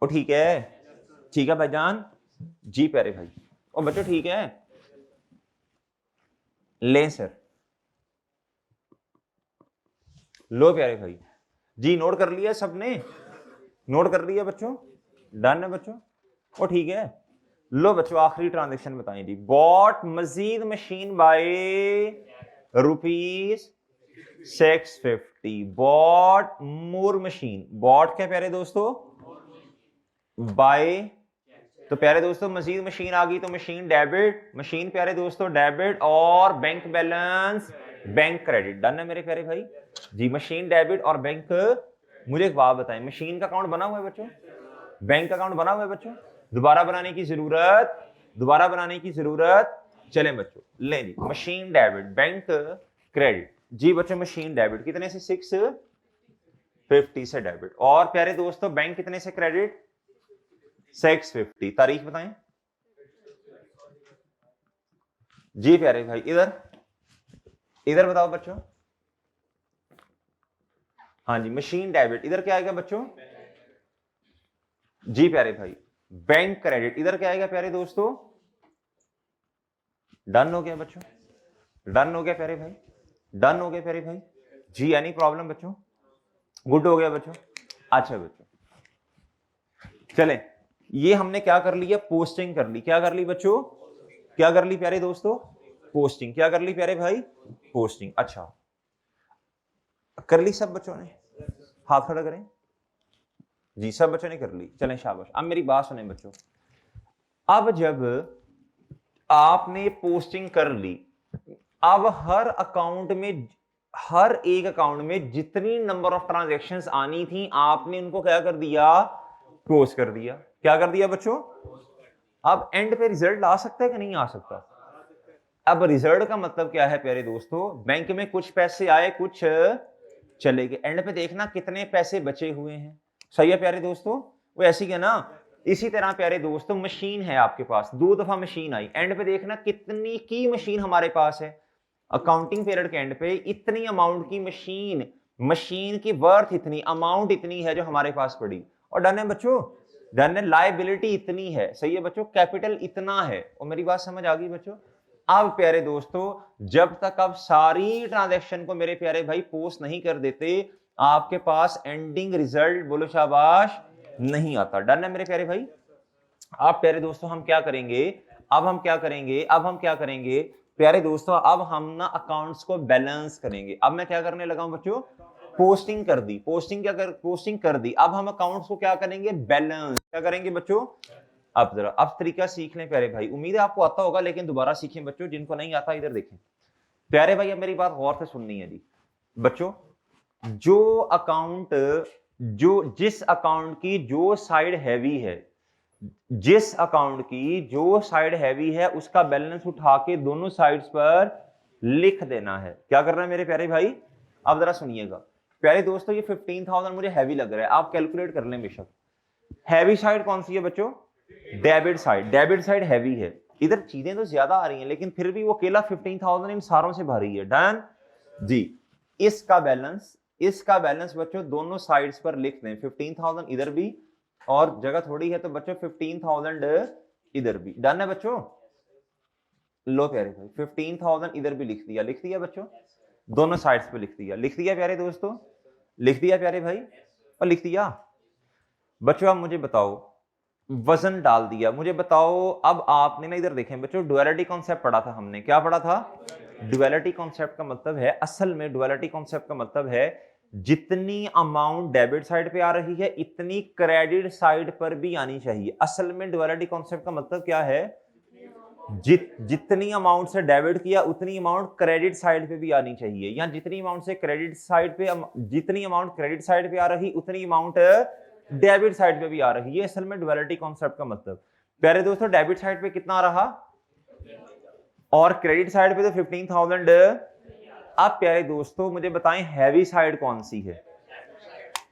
ओ ठीक है भाईजान जी प्यारे भाई, और बच्चों ठीक है ले सर, लो प्यारे भाई जी, नोट कर लिया सबने? नोट कर लिया बच्चों, डन है बच्चों, ओ ठीक है, लो बच्चों आखिरी ट्रांजेक्शन बताएं जी, bought Majeed machine by rupees 650, bought more machine, bought क्या प्यारे दोस्तों? बाय, तो प्यारे दोस्तों मजीद मशीन आ गई तो मशीन डेबिट, मशीन प्यारे दोस्तों डेबिट, और bank balance bank credit, done है मेरे प्यारे भाई जी, मशीन डेबिट और बैंक। मुझे एक बात बताएं, मशीन का अकाउंट बना हुआ है बच्चों, बैंक अकाउंट बना हुआ है बच्चों, दोबारा बनाने की जरूरत, दोबारा बनाने की जरूरत, चलें बच्चों लें जी, मशीन डेबिट बैंक क्रेडिट जी बच्चों, मशीन डेबिट कितने से? 650 से डेबिट, और प्यारे दोस्तों बैंक कितने से क्रेडिट? 650, तारीख बताएं जी प्यारे भाई, इधर इधर बताओ बच्चों, हाँ जी मशीन डेबिट, इधर क्या आएगा बच्चों? जी प्यारे भाई बैंक क्रेडिट, इधर क्या आएगा प्यारे दोस्तों? डन हो गया बच्चों, डन हो गया प्यारे भाई, डन हो गया प्यारे भाई जी, एनी प्रॉब्लम बच्चों? गुड हो गया बच्चों, अच्छा बच्चों चलें, ये हमने क्या कर लिया? पोस्टिंग कर ली, क्या कर ली बच्चों? क्या कर ली प्यारे दोस्तों? पोस्टिंग, क्या कर ली प्यारे भाई? पोस्टिंग, अच्छा कर ली सब बच्चों ने? हाथ खड़ा करें जी, सब बच्चों ने कर ली, चलें शाबाश। अब मेरी बात सुने बच्चों, अब जब आपने पोस्टिंग कर ली, अब हर अकाउंट में, हर एक अकाउंट में जितनी नंबर ऑफ ट्रांजैक्शंस आनी थी आपने उनको क्या कर दिया? पोस्ट कर दिया, क्या कर दिया बच्चों? अब एंड पे रिजल्ट आ सकता है कि नहीं आ सकता? अब रिजल्ट का मतलब क्या है प्यारे दोस्तों? बैंक में कुछ पैसे आए कुछ चले गए, एंड पे देखना कितने पैसे बचे हुए हैं, सही है प्यारे दोस्तों? वो ऐसी है ना, इसी तरह प्यारे दोस्तों मशीन है आपके पास, 2 दफा मशीन आई, एंड पे देखना कितनी की मशीन हमारे पास है, अकाउंटिंग पीरियड के एंड पे इतनी अमाउंट की मशीन, मशीन की वर्थ इतनी, अमाउंट इतनी है जो हमारे पास पड़ी, और डन है बच्चों, डन है। लायबिलिटी इतनी है, सही है बच्चों, कैपिटल इतना है, और मेरी बात समझ आ गई बच्चों। अब प्यारे दोस्तों जब तक आप सारी ट्रांजैक्शन को मेरे प्यारे भाई पोस्ट नहीं कर देते, आपके पास एंडिंग रिजल्ट बोलो शाबाश नहीं आता। डन है मेरे प्यारे भाई। अब प्यारे दोस्तों हम क्या करेंगे, अब हम क्या करेंगे प्यारे दोस्तों, अब हम ना अकाउंट्स को बैलेंस करेंगे। अब मैं क्या करने लगा हूं बच्चों, पोस्टिंग कर दी, पोस्टिंग कर दी। अब हम अकाउंट्स को क्या करेंगे, बैलेंस। क्या करेंगे बच्चों, अब जरा अब तरीका सीख लें प्यारे भाई, उम्मीद है आपको आता होगा, लेकिन दोबारा सीखें बच्चों, जिनको नहीं आता इधर देखें। प्यारे भाई अब मेरी बात गौर से सुननी है जी बच्चों, जिस अकाउंट की जो साइड हैवी है, जिस अकाउंट की जो साइड हैवी है उसका बैलेंस उठा के दोनों साइड्स पर लिख देना है। क्या करना है मेरे प्यारे भाई, अब जरा सुनिएगा प्यारे दोस्तों, ये 15,000 मुझे हैवी लग रहा है, आप कैलकुलेट कर लें बेशक। हैवी साइड कौन सी है बच्चों, debit side, debit side heavy है। इधर चीजें तो ज्यादा आ रही हैं लेकिन फिर भी वो अकेला 15,000 इन सारों से भारी है। डन जी। इसका बैलेंस बच्चों दोनों साइड्स पर लिख दें, 15,000 इधर भी, और जगह थोड़ी है तो बच्चों 15,000 इधर भी। डन है बच्चों, लो प्यारे भाई 15,000 इधर भी लिख दिया बच्चों, दोनों साइड्स पे लिख दिया प्यारे दोस्तों, लिख दिया प्यारे भाई, और लिख दिया बच्चों। अब मुझे बताओ, वजन डाल दिया, मुझे बताओ अब आपने ना इधर देखें बच्चों, डुअलिटी कॉन्सेप्ट पढ़ा था हमने, क्या पढ़ा था, डुअलिटी कॉन्सेप्ट का मतलब है, असल में डुअलिटी कॉन्सेप्ट का मतलब है जितनी अमाउंट डेबिट साइड पे आ रही है इतनी क्रेडिट साइड पर भी आनी चाहिए। असल में डुअलिटी कॉन्सेप्ट का मतलब क्या है, जितनी अमाउंट से डेबिट किया उतनी अमाउंट क्रेडिट साइड पे भी आनी चाहिए, या जितनी अमाउंट से क्रेडिट साइड पे, जितनी अमाउंट क्रेडिट साइड पे आ रही उतनी अमाउंट डेबिट साइड पे भी आ रही है। असल में डुअलिटी कॉन्सेप्ट का मतलब प्यारे दोस्तों, डेबिट साइड पे कितना आ रहा और क्रेडिट साइड पे तो 15,000। अब प्यारे दोस्तों मुझे बताएं हैवी साइड कौन सी है,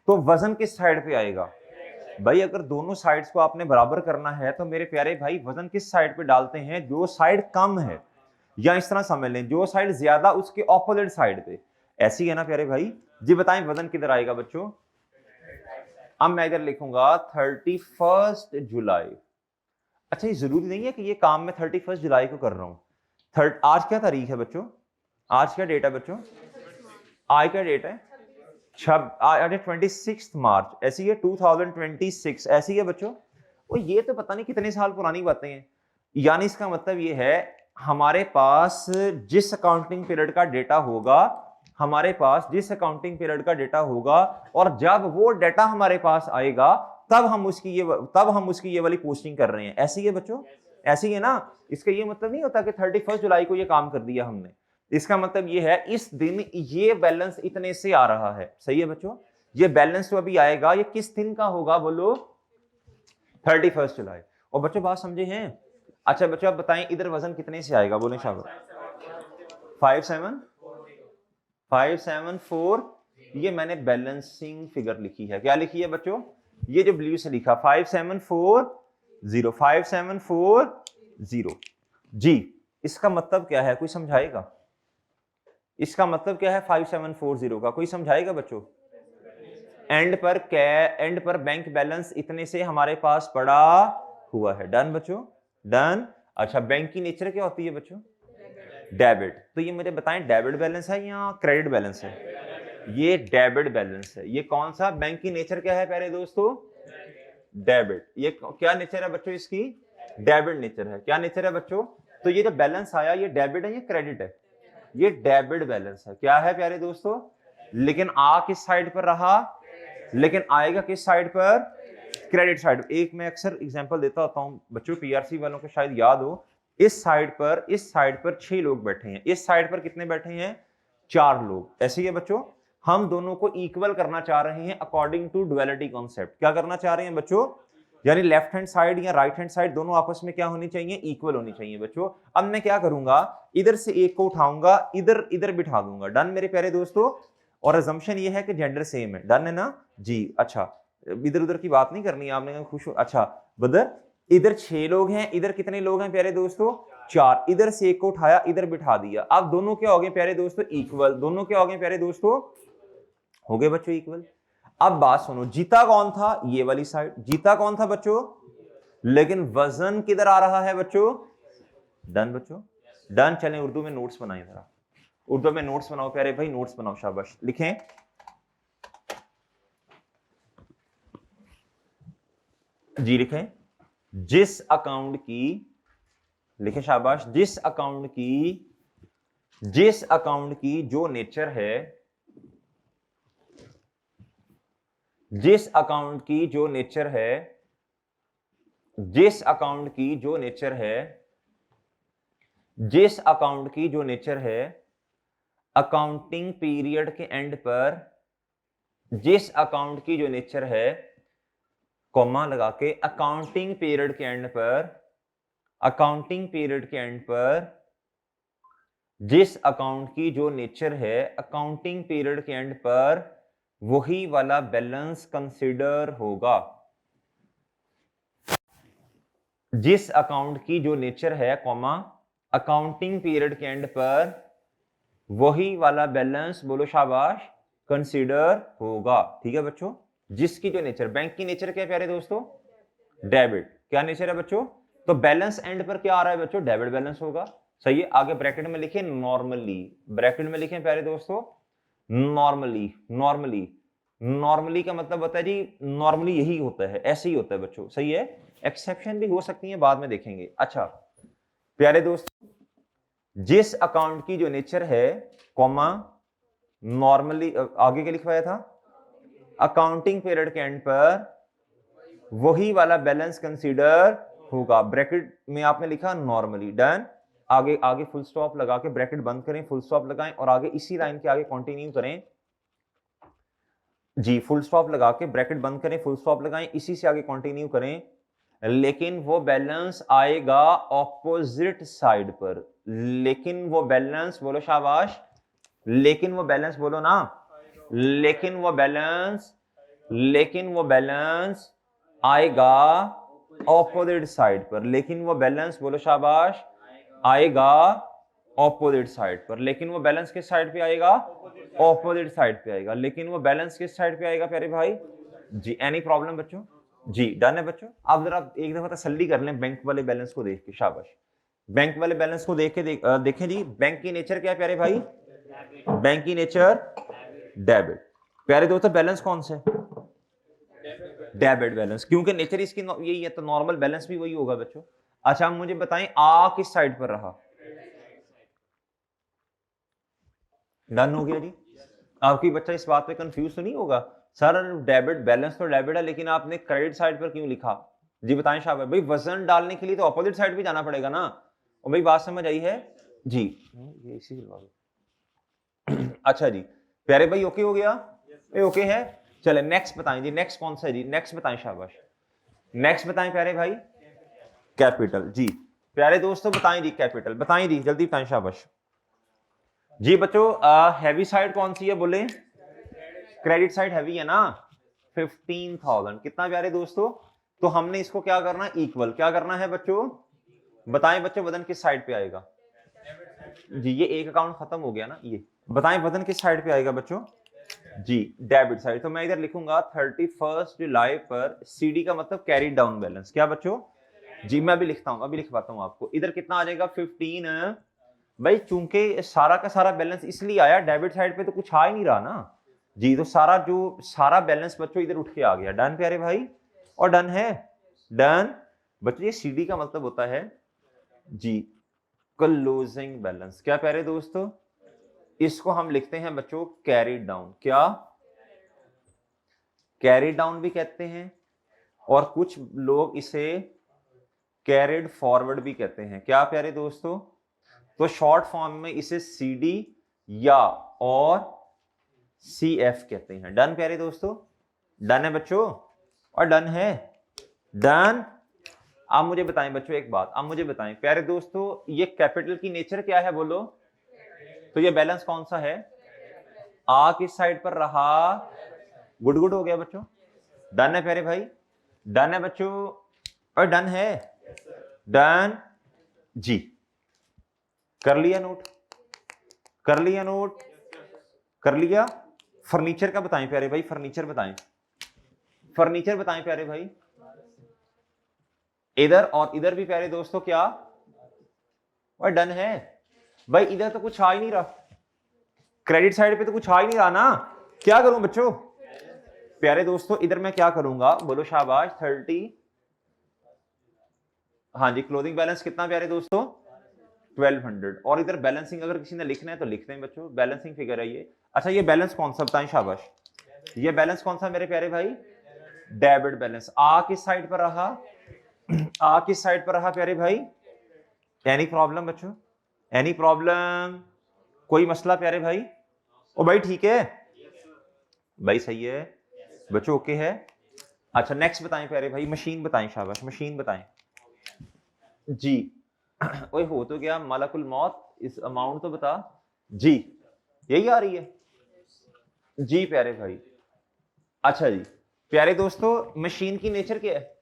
तो वजन किस साइड पे आएगा भाई, अगर दोनों साइड्स को आपने बराबर करना है तो मेरे प्यारे भाई वजन किस साइड पे डालते हैं, जो साइड कम है, या इस तरह समझ लें जो साइड ज्यादा उसके ऑपोजिट साइड पे, ऐसी है ना प्यारे भाई जी। बताएं वजन किधर आएगा बच्चों, अब मैं इधर लिखूंगा 31 जुलाई। अच्छा ये जरूरी नहीं है कि ये काम मैं 31 जुलाई को कर रहा हूं। आज क्या तारीख है बच्चों, आज क्या डेट है बच्चों, आज क्या डेट है, आज 26 मार्च, ऐसी है 2026, ऐसी है बच्चों। वो ये तो पता नहीं कितने साल पुरानी बातें हैं। यानी इसका मतलब ये है हमारे पास जिस अकाउंटिंग पीरियड का डेटा होगा, हमारे पास जिस अकाउंटिंग पीरियड का डेटा होगा, और जब वो डेटा हमारे पास आएगा तब हम उसकी ये वाली पोस्टिंग कर रहे हैं। ऐसी है बच्चों, ऐसी है ना। इसका ये मतलब नहीं होता कि 31 जुलाई को ये काम कर दिया हमने, इसका मतलब ये है इस दिन ये बैलेंस इतने से आ रहा है। सही है बच्चों, ये बैलेंस जो अभी आएगा ये किस दिन का होगा, बोलो 31 जुलाई। और बच्चों बात समझे हैं। अच्छा बच्चों आप बताएं इधर वजन कितने से आएगा, बोले शाबाश 574। ये मैंने बैलेंसिंग फिगर लिखी है, क्या लिखी है बच्चों, ये जो ब्लू से लिखा 5740 जी। इसका मतलब क्या है, कोई समझाएगा, इसका मतलब क्या है 5740 का, कोई समझाएगा बच्चों। एंड पर बैंक बैलेंस इतने से हमारे पास पड़ा हुआ है। डन बच्चों, डन। अच्छा बैंक की नेचर क्या होती है बच्चों, डेबिट। तो ये मुझे बताएं डेबिट बैलेंस है या क्रेडिट बैलेंस है, ये डेबिट बैलेंस है। ये कौन सा, बैंक की नेचर क्या है प्यारे दोस्तों, डेबिट। ये क्या नेचर है बच्चों इसकी, डेबिट नेचर है। क्या नेचर है बच्चों, तो ये जो बैलेंस आया ये डेबिट है ये क्रेडिट है, ये डेबिट बैलेंस है। क्या है प्यारे दोस्तों, लेकिन आ किस साइड पर रहा, लेकिन आएगा किस साइड पर, क्रेडिट साइड। एक मैं अक्सर एग्जांपल देता होता हूं बच्चों, पीआरसी वालों को शायद याद हो, इस साइड पर 6 लोग बैठे हैं, इस साइड पर कितने बैठे हैं, 4 लोग। ऐसे ही है बच्चों, हम दोनों को इक्वल करना चाह रहे हैं अकॉर्डिंग टू डुअलिटी कॉन्सेप्ट। क्या करना चाह रहे हैं बच्चों, यानी लेफ्ट हैंड साइड या राइट हैंड साइड दोनों आपस में क्या होनी चाहिए, इक्वल होनी चाहिए बच्चों। अब मैं क्या करूंगा, इधर से एक को उठाऊंगा, इधर बिठा दूंगा। डन मेरे प्यारे दोस्तों, और अजम्पशन ये है कि जेंडर सेम है। डन है ना जी। अच्छा इधर उधर की बात नहीं करनी आपने, खुश हो। अच्छा बदर, इधर 6 लोग हैं, इधर कितने लोग हैं प्यारे दोस्तों? 4। इधर से एक को उठाया, इधर बिठा दिया। अब दोनों क्या हो गए प्यारे दोस्तों? इक्वल। दोनों क्या हो गए प्यारे दोस्तों? हो गए बच्चों इक्वल। अब बात सुनो, जीता कौन था? ये वाली साइड। जीता कौन था बच्चों? लेकिन वजन किधर आ रहा है बच्चों? डन बच्चों, डन। चलें उर्दू में नोट्स बनाएं जरा, उर्दू में नोट्स बनाओ प्यारे भाई, नोट्स बनाओ, शाबाश। लिखें जी, लिखें जिस अकाउंट की, लिखें शाबाश, जिस अकाउंट की जो नेचर है, जिस अकाउंट की जो नेचर है, जिस अकाउंट की जो नेचर है, जिस अकाउंट की जो नेचर है, अकाउंटिंग पीरियड के एंड पर, जिस अकाउंट की जो नेचर है, कॉमा लगा के, अकाउंटिंग पीरियड के एंड पर, अकाउंटिंग पीरियड के एंड पर, जिस अकाउंट की जो नेचर है, अकाउंटिंग पीरियड के एंड पर वही वाला बैलेंस कंसीडर होगा। जिस अकाउंट की जो नेचर है, कॉमा, अकाउंटिंग पीरियड के एंड पर वही वाला बैलेंस, बोलो शाबाश, कंसीडर होगा। ठीक है बच्चों, जिसकी जो नेचर, बैंक की नेचर क्या है प्यारे दोस्तों? डेबिट। क्या नेचर है बच्चों? तो बैलेंस एंड पर क्या आ रहा है बच्चों? डेबिट बैलेंस होगा। सही है। आगे ब्रैकेट में लिखें नॉर्मली, ब्रैकेट में लिखें प्यारे दोस्तों नॉर्मली। नॉर्मली, नॉर्मली का मतलब होता है जी, नॉर्मली यही होता है, ऐसे ही होता है बच्चों। सही है। एक्सेप्शन भी हो सकती है, बाद में देखेंगे। अच्छा प्यारे दोस्तों, जिस अकाउंट की जो नेचर है, कॉमा, नॉर्मली, आगे क्या लिखवाया था? अकाउंटिंग पीरियड के एंड पर वही वाला बैलेंस कंसीडर होगा। ब्रैकेट में आपने लिखा नॉर्मली। डन। आगे आगे फुल स्टॉप लगा के ब्रैकेट बंद करें, फुल स्टॉप लगाएं और आगे इसी लाइन के आगे कंटिन्यू करें जी। फुल स्टॉप लगा के ब्रैकेट बंद करें, फुल स्टॉप लगाएं, इसी से आगे कंटिन्यू करें। लेकिन वो बैलेंस आएगा ऑपोजिट साइड पर। लेकिन वो बैलेंस, बोलो शाबाश, लेकिन वो बैलेंस, बोलो ना, लेकिन वो बैलेंस, लेकिन वो बैलेंस आएगा ऑपोजिट साइड पर। लेकिन वो बैलेंस, बोलो शाबाश, आएगा ऑपोजिट साइड पर। लेकिन वो बैलेंस किस साइड पे आएगा? ऑपोजिट साइड पे आएगा। लेकिन वो बैलेंस किस साइड पे आएगा प्यारे भाई? जी। एनी प्रॉब्लम बच्चों? जी डन है बच्चों। आप जरा एक दफा तसल्ली कर लें बैंक वाले बैलेंस को देख के, शाबाश। बैंक वाले बैलेंस को देख के देखें जी। बैंक की नेचर क्या है प्यारे भाई? बैंक की नेचर डेबिट। प्यारे दोस्तों बैलेंस कौन सा है? डेबिट बैलेंस, क्योंकि नेचर इसकी यही है, तो नॉर्मल बैलेंस भी वही होगा बच्चों। अच्छा मुझे बताएं, आ किस साइड पर रहा? डन हो गया जी। आपकी बच्चा इस बात पे कंफ्यूज तो नहीं होगा, सर डेबिट बैलेंस तो डेबिट है, लेकिन आपने क्रेडिट साइड पर क्यों लिखा? जी बताएं शाबाश भाई। वजन डालने के लिए तो ऑपोजिट साइड भी जाना पड़ेगा ना। और भाई बात समझ आई है जी? ये इसी अच्छा जी प्यारे भाई, ओके हो गया? ओके है। चले नेक्स्ट बताएं जी। नेक्स्ट कौन सा है जी? नेक्स्ट बताएं शाबाश। नेक्स्ट बताएं प्यारे भाई। Capital G. प्यारे दोस्तों बताएं जी, कैपिटल बताएं जी, जल्दी बताएं शाबाश जी। बच्चों हैवी साइड कौन सी है बोले? क्रेडिट साइड हैवी है ना। 15,000 कितना प्यारे दोस्तों? तो हमने इसको क्या करना है? इक्वल। क्या करना है बच्चों? बताएं बच्चों, वजन किस साइड पे आएगा? जी ये एक अकाउंट खत्म हो गया ना। ये बताएं वजन किस साइड पे आएगा बच्चों? जी डेबिट साइड। तो मैं इधर लिखूंगा 31 जुलाई पर सीडी का मतलब कैरी डाउन बैलेंस। क्या बच्चों? जी मैं अभी लिखता हूं, अभी लिखवाता हूं आपको। इधर कितना आ जाएगा? 15। भाई चूंकि सारा का सारा बैलेंस इसलिए आया, डेबिट साइड पे तो कुछ आ ही नहीं रहा ना जी, तो सारा जो सारा बैलेंस बच्चों इधर उठ के आ गया। डन प्यारे भाई? और डन है? डन बच्चों। ये सीडी का मतलब होता है जी क्लोजिंग बैलेंस। क्या प्यारे दोस्तों? इसको हम लिखते हैं बच्चों कैरी डाउन। क्या? कैरी डाउन भी कहते हैं, और कुछ लोग इसे कैरिड फॉरवर्ड भी कहते हैं। क्या प्यारे दोस्तों? तो शॉर्ट फॉर्म में इसे सीडी या और सीएफ कहते हैं। डन प्यारे दोस्तों? डन है बच्चों? और डन है? डन। आप मुझे बताएं बच्चों एक बात, आप मुझे बताएं प्यारे दोस्तों, ये कैपिटल की नेचर क्या है बोलो? तो ये बैलेंस कौन सा है? आ किस साइड पर रहा? गुड गुड हो गया बच्चों। डन है प्यारे भाई, डन है बच्चों, और डन है, डन जी। कर लिया नोट, कर लिया नोट, कर लिया। फर्नीचर का बताएं प्यारे भाई, फर्नीचर बताएं, फर्नीचर बताएं प्यारे भाई। इधर और इधर भी प्यारे दोस्तों क्या, और डन है भाई। इधर तो कुछ आ ही नहीं रहा, क्रेडिट साइड पे तो कुछ आ ही नहीं रहा ना, क्या करूं बच्चों प्यारे दोस्तों, इधर मैं क्या करूंगा, बोलो शाबाश 30। हाँ जी, क्लोजिंग बैलेंस कितना प्यारे दोस्तों, 1200। और इधर बैलेंसिंग अगर किसी ने लिखना है तो लिखते हैं बच्चों, बैलेंसिंग फिगर है ये। अच्छा ये बैलेंस कौन सा बताएं शाबाश, ये बैलेंस कौन सा मेरे प्यारे भाई, डेबिट बैलेंस। आ किस साइड पर रहा, आ किस साइड पर रहा प्यारे भाई, एनी प्रॉब्लम बच्चों, एनी प्रॉब्लम, कोई मसला प्यारे भाई, ओ भाई ठीक है भाई, सही है बच्चों, ओके है। अच्छा नेक्स्ट बताएं प्यारे भाई, मशीन बताएं शाबाश, मशीन बताएं जी। ओए हो तो गया मलकुल मौत, इस अमाउंट तो बता जी, यही आ रही है जी प्यारे भाई। अच्छा जी प्यारे दोस्तों, मशीन की नेचर क्या है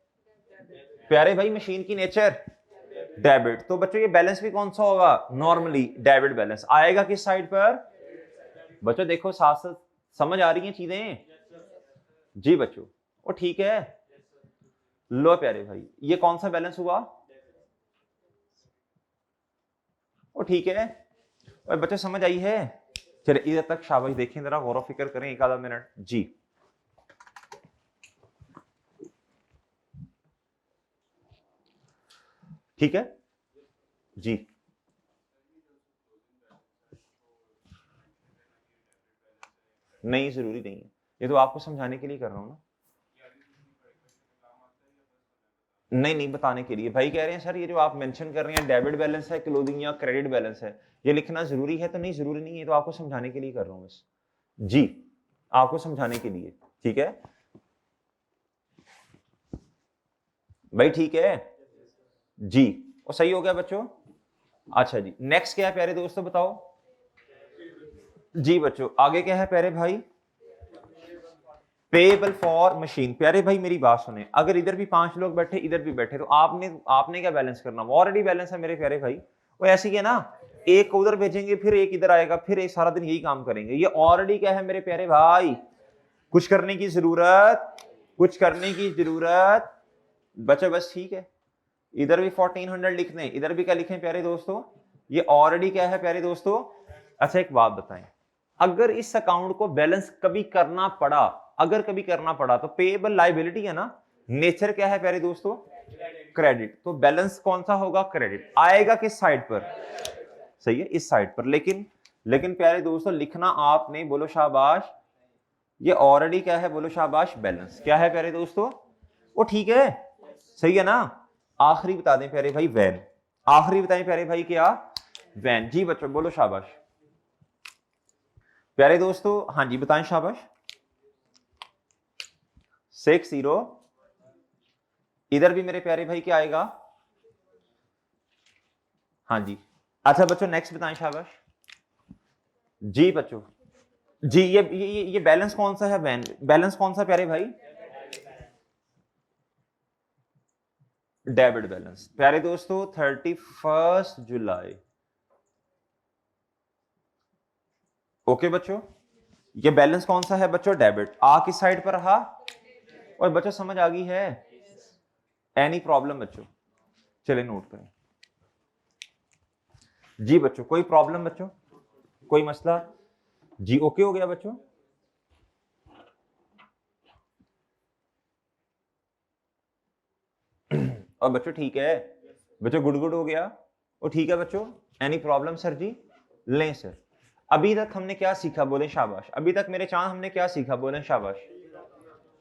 प्यारे भाई, मशीन की नेचर डेबिट, तो बच्चों ये बैलेंस भी कौन सा होगा, नॉर्मली डेबिट बैलेंस आएगा किस साइड पर बच्चों, देखो साथ साथ समझ आ रही हैं चीजें जी बच्चों, वो ठीक है। लो प्यारे भाई, ये कौन सा बैलेंस हुआ, वो ठीक है, और बच्चों समझ आई है, चलिए इधर तक शाबाश, देखें जरा गौर फिक्र करें एक आधा मिनट जी। ठीक है जी, नहीं जरूरी नहीं है, ये तो आपको समझाने के लिए कर रहा हूं ना, नहीं नहीं बताने के लिए भाई कह रहे हैं सर ये जो आप मेंशन कर रहे हैं डेबिट बैलेंस है क्लोजिंग या क्रेडिट बैलेंस है, ये लिखना जरूरी है, तो नहीं जरूरी नहीं है, तो आपको समझाने के लिए कर रहा हूं बस जी, आपको समझाने के लिए, ठीक है भाई, ठीक है जी, और सही हो गया बच्चों। अच्छा जी नेक्स्ट क्या है प्यारे दोस्तों बताओ जी बच्चों, आगे क्या है प्यारे भाई, पेएबल फॉर मशीन। प्यारे भाई मेरी बात सुने, अगर इधर भी 5 लोग बैठे इधर भी बैठे, तो आपने आपने क्या बैलेंस करना, ऑलरेडी बैलेंस है मेरे प्यारे भाई, वो ऐसे ही है ना, एक को उधर भेजेंगे फिर एक इधर आएगा, फिर एक सारा दिन यही काम करेंगे, ये ऑलरेडी क्या है मेरे प्यारे भाई, कुछ करने की जरूरत, कुछ करने की जरूरत बच्चे, बस ठीक है। इधर भी 1400 लिख दें, इधर भी क्या लिखें प्यारे दोस्तों, ये ऑलरेडी क्या है प्यारे दोस्तों। अच्छा एक बात बताएं, अगर इस अकाउंट को बैलेंस कभी करना पड़ा, अगर कभी करना पड़ा, तो पेएबल लायबिलिटी है ना, नेचर क्या है प्यारे दोस्तों, क्रेडिट, तो बैलेंस कौन सा होगा, क्रेडिट आएगा किस साइड पर, सही है इस साइड पर, लेकिन लेकिन प्यारे दोस्तों लिखना आपने, बोलो शाबाश, ये ऑलरेडी क्या है, बोलो शाबाश, बैलेंस क्या है प्यारे दोस्तों, वो ठीक है, सही है ना। आखिरी बता दें प्यारे भाई, वैन, आखिरी बताएं प्यारे भाई क्या, वैन जी बच्चों, बोलो शाबाश प्यारे दोस्तों, हाँ जी बताएं शाबाश, 60, इधर भी मेरे प्यारे भाई क्या आएगा, हाँ जी। अच्छा बच्चों नेक्स्ट बताएं शाबाश जी बच्चों जी, ये बैलेंस कौन सा है, बैलेंस कौन सा प्यारे भाई, डेबिट बैलेंस प्यारे दोस्तों 31 जुलाई, ओके बच्चों, ये बैलेंस कौन सा है बच्चों, डेबिट, आ किस साइड पर रहा, और बच्चों समझ आ गई है, एनी प्रॉब्लम बच्चों, चलिए नोट करें जी बच्चों, कोई प्रॉब्लम बच्चों, कोई मसला जी, ओके हो गया बच्चों, और बच्चों ठीक है बच्चों, गुड गुड हो गया, और ठीक है बच्चों, एनी प्रॉब्लम सर जी, लें सर। अभी तक हमने क्या सीखा, बोले शाबाश, अभी तक मेरे चांद हमने क्या सीखा, बोले शाबाश,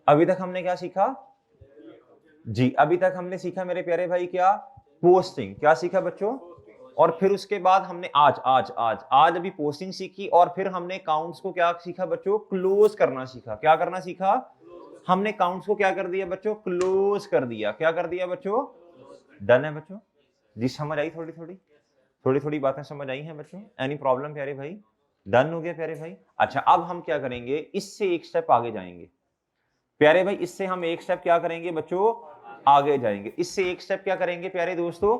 अभी तक हमने क्या सीखा जी, अभी तक हमने सीखा मेरे प्यारे भाई क्या, पोस्टिंग, क्या सीखा बच्चों, और फिर उसके बाद हमने आज आज आज आज अभी पोस्टिंग सीखी, और फिर हमने काउंट्स को क्या सीखा बच्चों, क्लोज करना सीखा, क्या करना सीखा, हमने काउंट्स को क्या कर दिया बच्चों, क्लोज कर दिया, क्या कर दिया बच्चों, डन है बच्चों जी, समझ आई, थोड़ी थोड़ी थोड़ी थोड़ी बातें समझ आई हैं बच्चों, एनी प्रॉब्लम प्यारे भाई, डन हो गया प्यारे भाई। अच्छा अब हम क्या करेंगे, इससे एक स्टेप आगे जाएंगे प्यारे भाई इससे हम एक स्टेप क्या करेंगे बच्चों, आगे जाएंगे, इससे एक स्टेप क्या करेंगे प्यारे दोस्तों,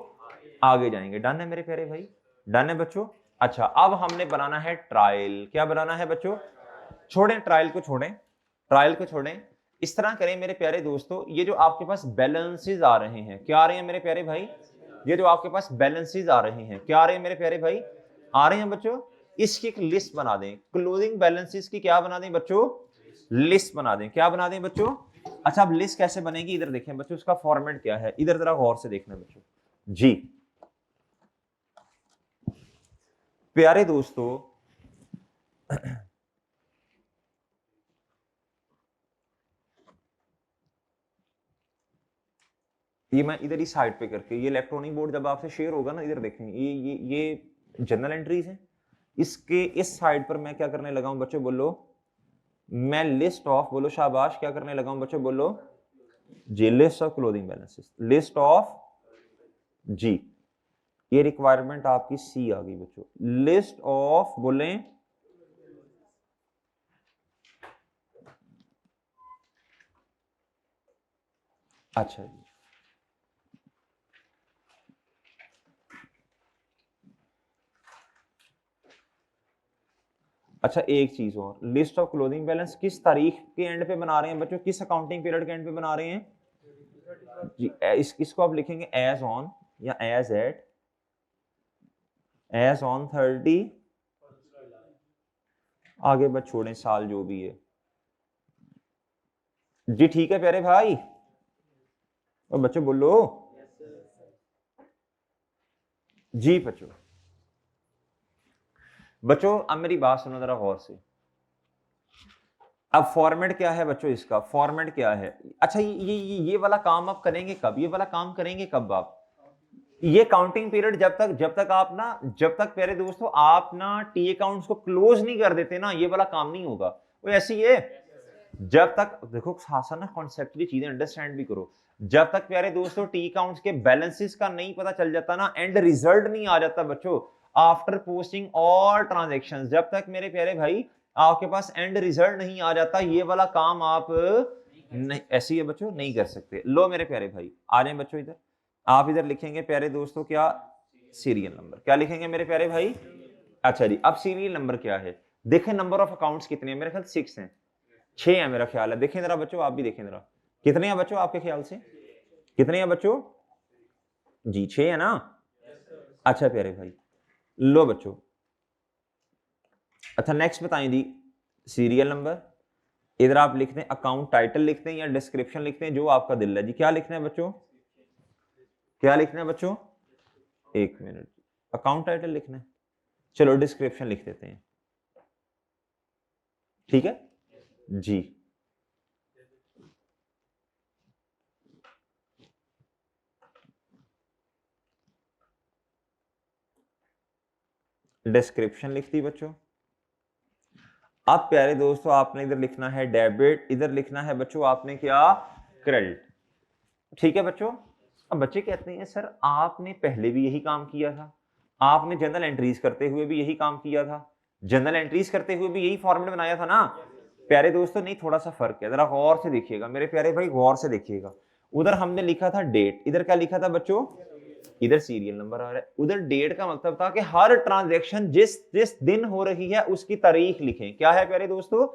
आगे जाएंगे। डन है मेरे प्यारे भाई, डन है बच्चों। अच्छा अब हमने बनाना है ट्रायल, क्या बनाना है बच्चों, छोड़ें ट्रायल को, छोड़ें ट्रायल को, छोड़ें। इस तरह करें मेरे प्यारे दोस्तों, ये जो आपके पास बैलेंसेस आ रहे हैं, क्या आ रहे हैं मेरे प्यारे भाई, ये जो आपके पास बैलेंसेस आ रहे हैं, क्या आ रहे हैं मेरे प्यारे भाई, आ रहे हैं बच्चों, इसकी एक लिस्ट बना दें, क्लोजिंग बैलेंसेस की क्या बना दें बच्चों, लिस्ट बना दें, क्या बना दें बच्चों। अच्छा अब लिस्ट कैसे बनेगी, इधर देखें बच्चों, उसका फॉर्मेट क्या है, इधर जरा गौर से देखना बच्चों जी। प्यारे दोस्तों ये मैं इधर ही साइड पे करके, ये इलेक्ट्रॉनिक बोर्ड जब आपसे शेयर होगा ना, इधर देखें ये जनरल एंट्रीज है, इसके इस साइड पर मैं क्या करने लगा हूं बच्चों, बोलो, मैं लिस्ट ऑफ, बोलो शाबाश, क्या करने लगा हूं बच्चों, बोलो जी, list of closing balances, list of जी, ये रिक्वायरमेंट आपकी सी आ गई बच्चों, लिस्ट ऑफ, बोले अच्छा जी, अच्छा एक चीज और, लिस्ट ऑफ क्लोजिंग बैलेंस किस तारीख के एंड पे बना रहे हैं बच्चों, किस अकाउंटिंग पीरियड के एंड पे बना रहे हैं जी, इसको आप लिखेंगे एज ऑन या एज एट, एज ऑन 30, आगे बस छोड़ें साल जो भी है जी, ठीक है प्यारे भाई, और बच्चों बोलो जी बच्चों। बच्चों अब मेरी बात सुनो जरा गौर से, अब फॉर्मेट क्या है बच्चों, इसका फॉर्मेट क्या है। अच्छा ये वाला काम आप करेंगे कब, ये वाला काम करेंगे कब आप, ये काउंटिंग पीरियड जब तक आप ना, जब तक प्यारे दोस्तों आप ना टी अकाउंट्स को क्लोज नहीं कर देते ना, ये वाला काम नहीं होगा। वो ऐसी है, जब तक देखो खासा ना कॉन्सेप्चुअली चीजें अंडरस्टैंड भी करो, जब तक प्यारे दोस्तों टी अकाउंट्स के बैलेंसेस का नहीं पता चल जाता ना, एंड रिजल्ट नहीं आ जाता बच्चों आफ्टर पोस्टिंग ऑल ट्रांजैक्शंस, जब तक मेरे प्यारे भाई आपके पास एंड रिजल्ट नहीं आ जाता, ये वाला काम आप नहीं, ऐसी है बच्चों, नहीं कर सकते। लो मेरे प्यारे भाई आ जाए बच्चों इधर, आप इधर लिखेंगे प्यारे दोस्तों क्या, सीरियल नंबर, क्या लिखेंगे मेरे प्यारे भाई, अच्छा जी अब सीरियल नंबर क्या है, देखें नंबर ऑफ अकाउंट्स कितने हैं, मेरे ख्याल 6 हैं, 6 है मेरा ख्याल है, देखें जरा बच्चों, आप भी देखें जरा कितने हैं बच्चों आपके ख्याल से, कितने हैं बच्चों जी, 6 है ना, अच्छा प्यारे भाई लो बच्चों। अच्छा नेक्स्ट बताएं जी, सीरियल नंबर, इधर आप लिखते हैं अकाउंट टाइटल लिखते हैं या डिस्क्रिप्शन लिखते हैं, जो आपका दिल है जी, क्या लिखना है बच्चों, क्या लिखना है बच्चों, एक मिनट, अकाउंट टाइटल लिखना है, चलो डिस्क्रिप्शन लिख देते हैं, ठीक है जी। डिस्क्रिप्शन लिख दी बच्चों। अब प्यारे दोस्तों आपने इधर लिखना है डेबिट, इधर लिखना है बच्चों आपने क्या, क्रेडिट, ठीक है बच्चों। अब बच्चे कहते हैं सर आपने पहले भी यही काम किया था, आपने जनरल एंट्रीज करते हुए भी यही काम किया था, जनरल एंट्रीज करते हुए भी यही फॉर्मेट बनाया था ना। प्यारे दोस्तों नहीं, थोड़ा सा फर्क है, जरा गौर से देखिएगा मेरे प्यारे भाई, गौर से देखिएगा, उधर हमने लिखा था डेट, इधर क्या लिखा था बच्चों, इधर सीरियल नंबर आ रहा है, उधर डेट का मतलब था कि हर ट्रांजैक्शन जिस जिस दिन हो रही है उसकी तारीख लिखें, क्या है प्यारे दोस्तों,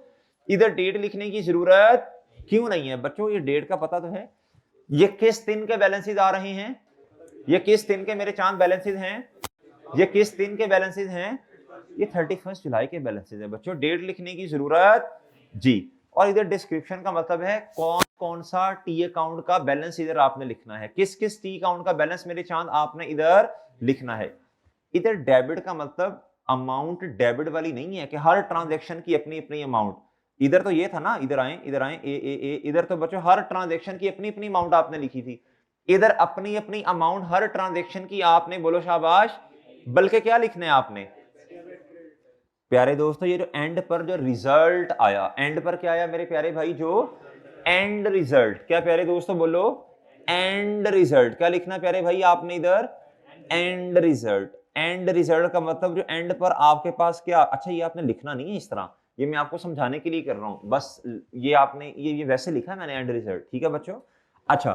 इधर डेट लिखने की जरूरत क्यों नहीं है बच्चों, ये डेट का पता तो है, ये किस दिन के बैलेंसेस आ रहे हैं, ये किस दिन के मेरे चांद बैलेंसेस हैं, ये किस दिन के बैलेंसेस हैं, ये 31 जुलाई के बैलेंसेस है बच्चों, डेट लिखने की जरूरत जी। और इधर डिस्क्रिप्शन का मतलब है कौन कौन सा टी अकाउंट का बैलेंस इधर आपने लिखना है, किस किस टी अकाउंट का बैलेंस मेरे चांद आपने इधर लिखना है। इधर डेबिट का मतलब अमाउंट डेबिट वाली नहीं है कि हर ट्रांजैक्शन की अपनी अपनी अमाउंट, इधर तो ये था ना, इधर आए ए इधर तो बच्चों हर ट्रांजैक्शन की अपनी अपनी अमाउंट आपने लिखी थी, इधर अपनी अपनी अमाउंट हर ट्रांजैक्शन की आपने, बोलो शाबाश, बल्कि क्या लिखना है आपने प्यारे दोस्तों, ये जो एंड पर जो रिजल्ट आया, एंड पर क्या आया मेरे प्यारे भाई, जो एंड रिजल्ट, क्या प्यारे दोस्तों बोलो, एंड रिजल्ट, क्या लिखना प्यारे भाई आपने इधर, एंड रिजल्ट, एंड रिजल्ट का मतलब जो एंड पर आपके पास क्या, अच्छा ये आपने लिखना नहीं है इस तरह, ये मैं आपको समझाने के लिए कर रहा हूं बस। ये आपने ये वैसे लिखा है मैंने एंड रिजल्ट, ठीक है बच्चों। अच्छा,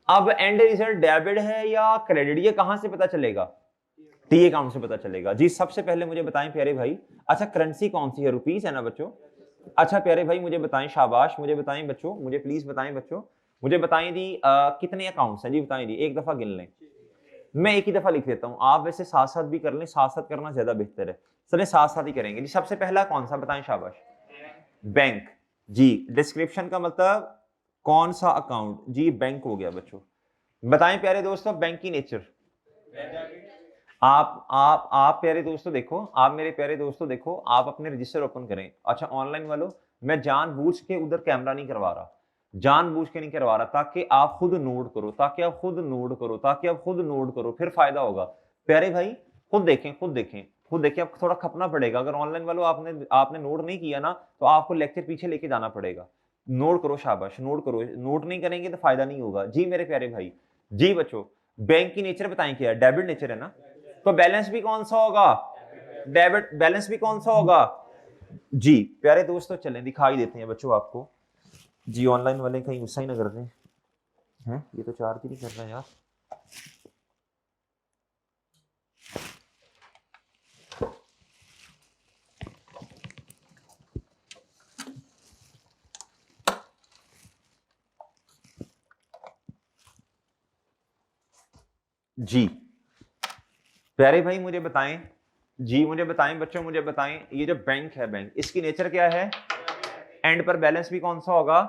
अब एंड रिजल्ट डेबिट है या क्रेडिट, ये कहां से पता चलेगा? टी अकाउंट से पता चलेगा जी। सबसे पहले मुझे बताएं प्यारे भाई, अच्छा करेंसी कौन सी है? रुपीस है ना बच्चों। अच्छा प्यारे भाई मुझे बताएं, शाबाश, मुझे बताएं बच्चों, मुझे प्लीज बताएं बच्चों, मुझे बताएं जी कितने अकाउंट्स हैं जी, बताएं जी, एक दफा गिन लें। मैं एक ही दफा लिख देता हूं, आप वैसे साथ साथ भी कर लें, साथ साथ करना ज्यादा बेहतर है। चलिए साथ साथ ही करेंगे जी। सबसे पहला कौन सा बताएं, शाबाश। बैंक जी। डिस्क्रिप्शन का मतलब कौन सा अकाउंट जी? बैंक हो गया बच्चों। बताएं प्यारे दोस्तों बैंक की नेचर। आप प्यारे दोस्तों देखो, आप मेरे प्यारे दोस्तों देखो, आप अपने रजिस्टर ओपन करें। अच्छा ऑनलाइन वालों, मैं जानबूझ के उधर कैमरा नहीं करवा रहा, जानबूझ के नहीं करवा रहा, ताकि आप खुद नोट करो, ताकि आप खुद नोट करो, ताकि आप खुद नोट करो, फिर फायदा होगा। प्यारे भाई खुद देखें, खुद देखें, खुद देखें। आपको थोड़ा खपना पड़ेगा, अगर ऑनलाइन वालों आपने नोट नहीं किया ना तो आपको लेक्चर पीछे लेके जाना पड़ेगा। नोट करो, शाबाश, नोट करो। नोट नहीं करेंगे तो फायदा नहीं होगा जी मेरे प्यारे भाई। जी बच्चों, बैंक की नेचर बताएं क्या है? डेबिट नेचर है ना, तो बैलेंस भी कौन सा होगा? डेबिट। बैलेंस भी कौन सा होगा जी? प्यारे दोस्तों चलें दिखाई देते हैं बच्चों आपको जी। ऑनलाइन वाले कहीं गुस्सा ही ना कर दें हैं, ये तो चार्ज ही नहीं कर रहा यार। जी प्यारे भाई मुझे बताएं जी, मुझे बताएं बच्चों, मुझे बताएं, ये जो बैंक है, बैंक, इसकी नेचर क्या है? एंड पर बैलेंस भी कौन सा होगा?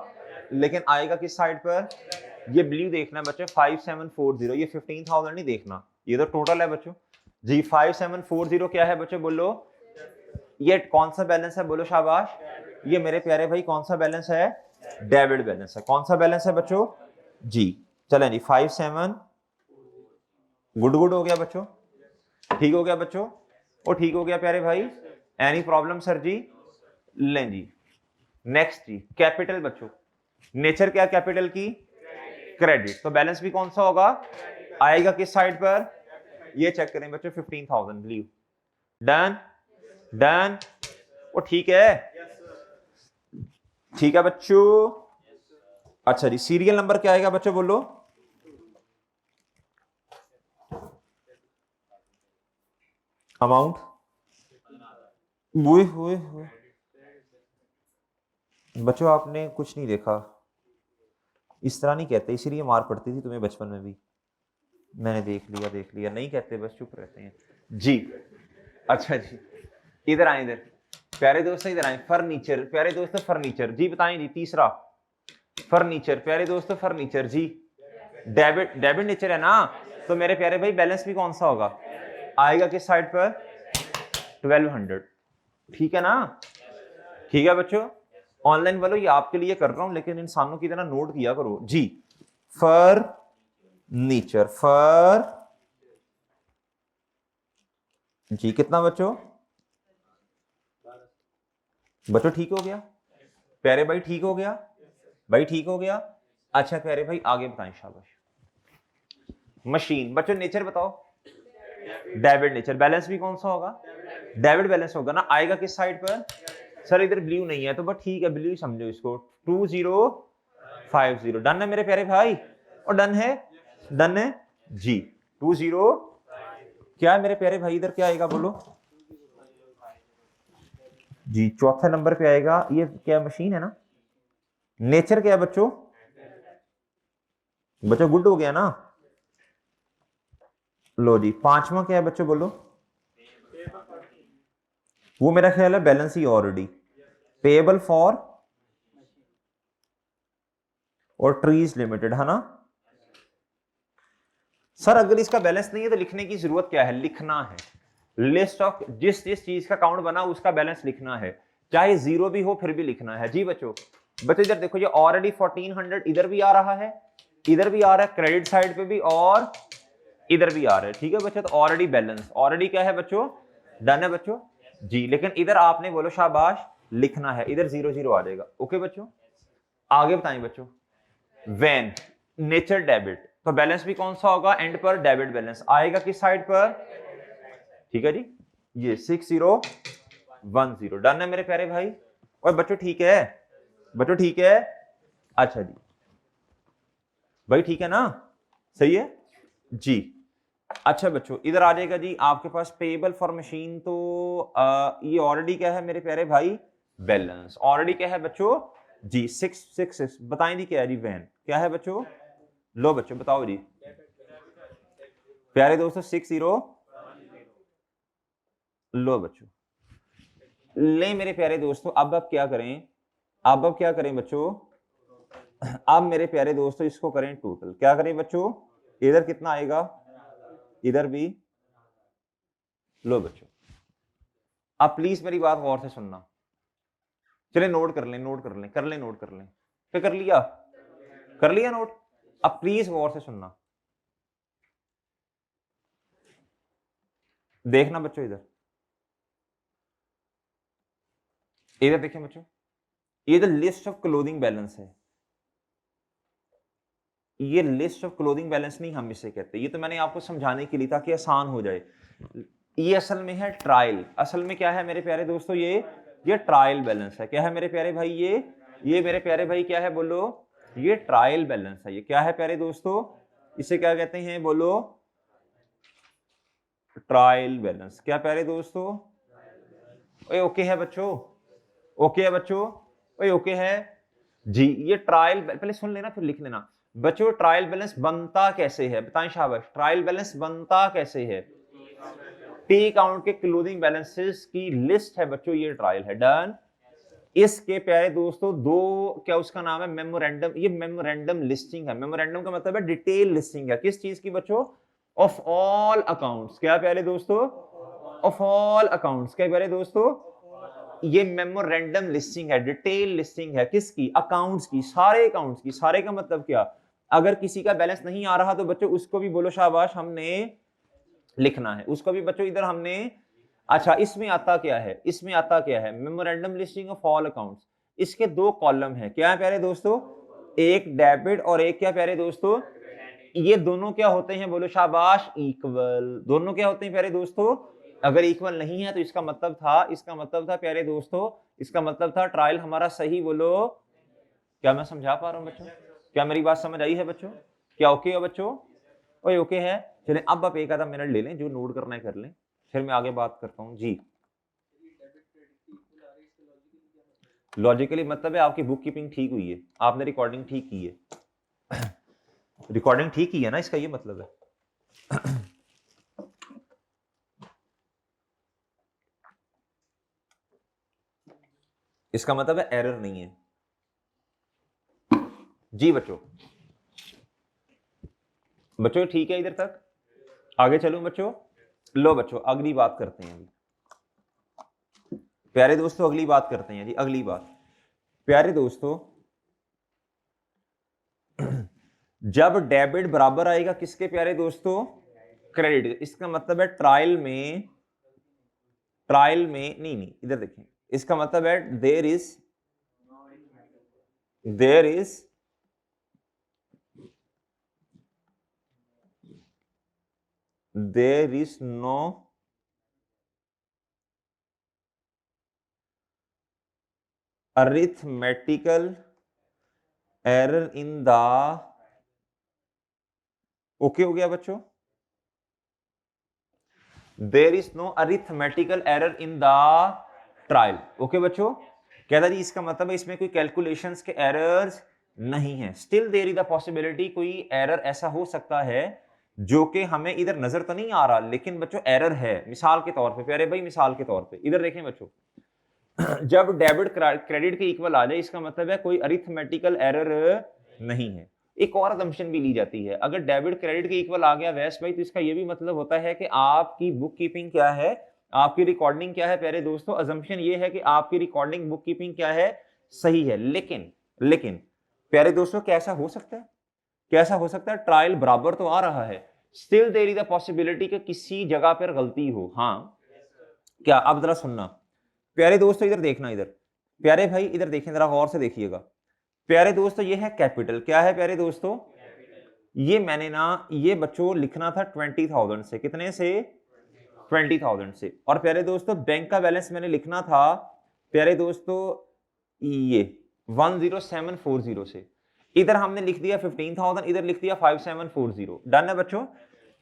लेकिन आएगा किस साइड पर? ये ब्लू देखना है बच्चों, 5740, ये 15,000 नहीं देखना, ये तो टोटल है बच्चों जी। 5740 क्या है बच्चों बोलो? ये कौन सा बैलेंस है बोलो, शाबाश। ये मेरे प्यारे भाई कौन सा बैलेंस है? डेबिट बैलेंस है। कौन सा बैलेंस है बच्चों जी? चलें जी, 57 गुड गुड हो गया बच्चों, ठीक हो गया बच्चों, और ठीक हो गया प्यारे भाई। एनी प्रॉब्लम सर जी? लें जी। नेक्स्ट जी, कैपिटल बच्चों, नेचर क्या कैपिटल की? क्रेडिट, तो बैलेंस भी कौन सा होगा? आएगा किस साइड पर? ये चेक करें बच्चों, 15,000 ब्लू। डन डन, वो ठीक है, ठीक है बच्चों। अच्छा जी, सीरियल नंबर क्या आएगा बच्चों बोलो? अमाउंट, हुए बच्चों आपने कुछ नहीं देखा, इस तरह नहीं कहते, इसीलिए मार पड़ती थी तुम्हें बचपन में भी। मैंने देख लिया नहीं कहते, बस चुप रहते हैं जी। अच्छा जी, इधर आए, इधर प्यारे दोस्तों इधर आए। फर्नीचर, प्यारे दोस्तों फर्नीचर जी, बताएं जी। तीसरा फर्नीचर, प्यारे दोस्तों फर्नीचर जी। डेबिट, डेबिट नेचर है ना, तो मेरे प्यारे भाई बैलेंस भी कौन सा होगा? आएगा किस साइड पर? 1200, ठीक है ना? ठीक है बच्चों। ऑनलाइन वालों ये आपके लिए कर रहा हूं, लेकिन इंसानों की तरह नोट किया करो जी। फर्नीचर, फर जी, कितना बच्चों? बच्चों ठीक हो गया? प्यारे भाई ठीक हो गया? भाई ठीक हो गया? अच्छा प्यारे भाई आगे बताएं, शाबाश। मशीन बच्चों, नेचर बताओ। डेबिट नेचर, बैलेंस भी कौन सा होगा? डेबिट बैलेंस होगा ना, आएगा किस साइड पर? सर इधर ब्लू नहीं है, तो बस ठीक है, ब्लू समझो इसको। 2050, डन है मेरे प्यारे भाई, और डन है, डन है जी। 20 क्या है मेरे प्यारे भाई? इधर क्या आएगा बोलो जी? चौथे नंबर पे आएगा, ये क्या मशीन है ना? नेचर क्या है बच्चों? बच्चों गुड हो गया ना? लो जी, पांचवा क्या है बच्चों बोलो? वो मेरा ख्याल है balance he already, payable for और ट्रीज लिमिटेड, है ना? सर अगर इसका बैलेंस नहीं है तो लिखने की जरूरत क्या है? लिखना है लिस्ट ऑफ जिस जिस चीज का अकाउंट बना उसका बैलेंस लिखना है, चाहे जीरो भी हो फिर भी लिखना है जी बच्चों। बच्चों इधर देखो, ये ऑलरेडी 1400 इधर भी आ रहा है, इधर भी आ रहा है, क्रेडिट साइड पे भी, और इधर भी आ रहा है, ठीक है बच्चों। तो ऑलरेडी बैलेंस, ऑलरेडी क्या है बच्चों? डन है बच्चों जी। लेकिन इधर आपने बोलो शाबाश लिखना है, इधर 00 आ जाएगा। ओके बच्चों, आगे बताएं बच्चों। वैन, नेचर डेबिट, तो बैलेंस भी कौन सा होगा? एंड पर डेबिट बैलेंस आएगा किस साइड पर? ठीक है जी, ये 6010, डन है मेरे प्यारे भाई। और बच्चों ठीक है, बच्चों ठीक है, अच्छा जी भाई ठीक है ना, सही है जी। अच्छा बच्चों इधर आ जाएगा जी आपके पास पेएबल फॉर मशीन, तो ये ऑलरेडी क्या है मेरे प्यारे भाई, बैलेंस ऑलरेडी क्या है बच्चों जी, 666 बताएं जी क्या है जी, वैन क्या है बच्चों, लो बच्चों बताओ जी प्यारे दोस्तों, 60 लो बच्चों, ले मेरे प्यारे दोस्तों, अब क्या करें, अब क्या करें बच्चों, अब मेरे प्यारे दोस्तों इसको करें टोटल, क्या करें बच्चों, इधर कितना आएगा, इधर भी, लो बच्चों अब प्लीज मेरी बात गौर से सुनना, चले नोट कर लें, नोट कर लें, कर लें, नोट कर लें, क्या कर लिया, कर लिया नोट, अब प्लीज गौर से सुनना, देखना बच्चों इधर, इधर देखिए बच्चों, ये जो लिस्ट ऑफ क्लोथिंग बैलेंस है, ये लिस्ट ऑफ क्लोथिंग बैलेंस नहीं हम इसे कहते, ये तो मैंने आपको समझाने के लिए ताकि आसान हो जाए, ये असल में है ट्रायल, असल में क्या है मेरे प्यारे दोस्तों, ये ट्रायल बैलेंस है, क्या है मेरे प्यारे भाई, ये मेरे प्यारे भाई क्या है बोलो, ये ट्रायल बैलेंस है, ये क्या है प्यारे दोस्तों, इसे क्या कहते हैं बोलो, ट्रायल बैलेंस, क्या प्यारे दोस्तों, ओए ओके है बच्चों, ओके है बच्चों, ओए ओके है जी, ये ट्रायल पहले सुन लेना फिर लिख लेना बच्चों, ट्रायल बैलेंस बनता कैसे है, बताएं शाबाश, ट्रायल बैलेंस बनता कैसे है, टी काउंट के क्लोजिंग बैलेंसेस की लिस्ट है बच्चों, ये ट्रायल है, डन। इसके प्यारे दोस्तों दो, क्या उसका नाम है मेमोरेंडम, ये मेमोरेंडम लिस्टिंग है, मेमोरेंडम का मतलब है डिटेल लिस्टिंग है, किस चीज की बच्चों, ऑफ ऑल अकाउंट्स, क्या प्यारे दोस्तों, ऑफ ऑल अकाउंट्स, क्या प्यारे दोस्तों, ये मेमोरेंडम लिस्टिंग है, डिटेल लिस्टिंग है, किसकी, अकाउंट्स की, सारे अकाउंट्स की, सारे का मतलब क्या, अगर किसी का बैलेंस नहीं आ रहा तो बच्चों उसको भी बोलो शाबाश, हमने लिखना है उसको भी बच्चों, इधर हमने, अच्छा इसमें आता क्या है, इसमें आता क्या है, memorandum listing of all accounts, इसके दो कॉलम है, क्या है प्यारे दोस्तों, एक डेबिट और एक क्या प्यारे दोस्तों, ये दोनों क्या होते हैं बोलो शाबाश, इक्वल, दोनों क्या होते हैं प्यारे दोस्तों, अगर इक्वल नहीं है तो इसका मतलब था, इसका मतलब था प्यारे दोस्तों, इसका मतलब था ट्रायल हमारा सही, बोलो क्या मैं समझा पा रहा हूं बच्चों, क्या मेरी बात समझ आई है बच्चों, क्या ओके है बच्चों, ओए ओके है, चलें अब आप एक आधा मिनट ले लें, जो नोट करना है कर लें, फिर मैं आगे बात करता हूं जी। लॉजिकली मतलब है आपकी बुक कीपिंग ठीक हुई है, आपने रिकॉर्डिंग ठीक की है, रिकॉर्डिंग ठीक की है ना, इसका ये मतलब है, इसका मतलब है एरर नहीं है जी बच्चों, बच्चों ठीक है इधर तक, आगे चलूं बच्चों, लो बच्चों अगली बात करते हैं अभी, प्यारे दोस्तों अगली बात करते हैं जी, अगली बात प्यारे दोस्तों, जब डेबिट बराबर आएगा किसके प्यारे दोस्तों, क्रेडिट, इसका मतलब है ट्रायल में, ट्रायल में नहीं नहीं इधर देखें, इसका मतलब है there is no arithmetical error in the, okay हो गया बच्चों, there is no arithmetical error in the trial, okay बच्चों, कहता जी इसका मतलब है इसमें कोई कैलकुलेशंस के एरर्स नहीं है, still there is the possibility, कोई एरर ऐसा हो सकता है जो कि हमें इधर नजर तो नहीं आ रहा, लेकिन बच्चों एरर है, मिसाल के तौर पे प्यारे भाई, मिसाल के तौर पे इधर देखें बच्चों, जब डेबिट क्रेडिट के इक्वल आ जाए इसका मतलब है कोई अरिथमेटिकल एरर नहीं है, एक और असम्पशन भी ली जाती है, अगर डेबिट क्रेडिट के इक्वल आ गया वैस भाई, तो इसका ये भी मतलब होता है कि आपकी बुक कीपिंग क्या है, आपकी रिकॉर्डिंग क्या है प्यारे दोस्तों, असम्पशन ये है कि आपकी रिकॉर्डिंग बुक कीपिंग क्या है, सही है, लेकिन लेकिन प्यारे दोस्तों कैसा हो सकता है, कैसा हो सकता है, ट्रायल बराबर तो आ रहा है, still there is the possibility कि किसी जगह पर गलती हो, हाँ क्या, अब जरा सुनना प्यारे दोस्तों, इधर देखना, इधर प्यारे भाई इधर देखें जरा गौर से देखिएगा, प्यारे दोस्तों ये है कैपिटल, क्या है प्यारे दोस्तों, ये मैंने ना ये बच्चों लिखना था 20,000 से, कितने से, 20,000 से, और प्यारे दोस्तों बैंक का बैलेंस मैंने लिखना था प्यारे दोस्तों ये 10740 से, इधर हमने लिख दिया 15,000, इधर लिख दिया 5740। डन है बच्चों।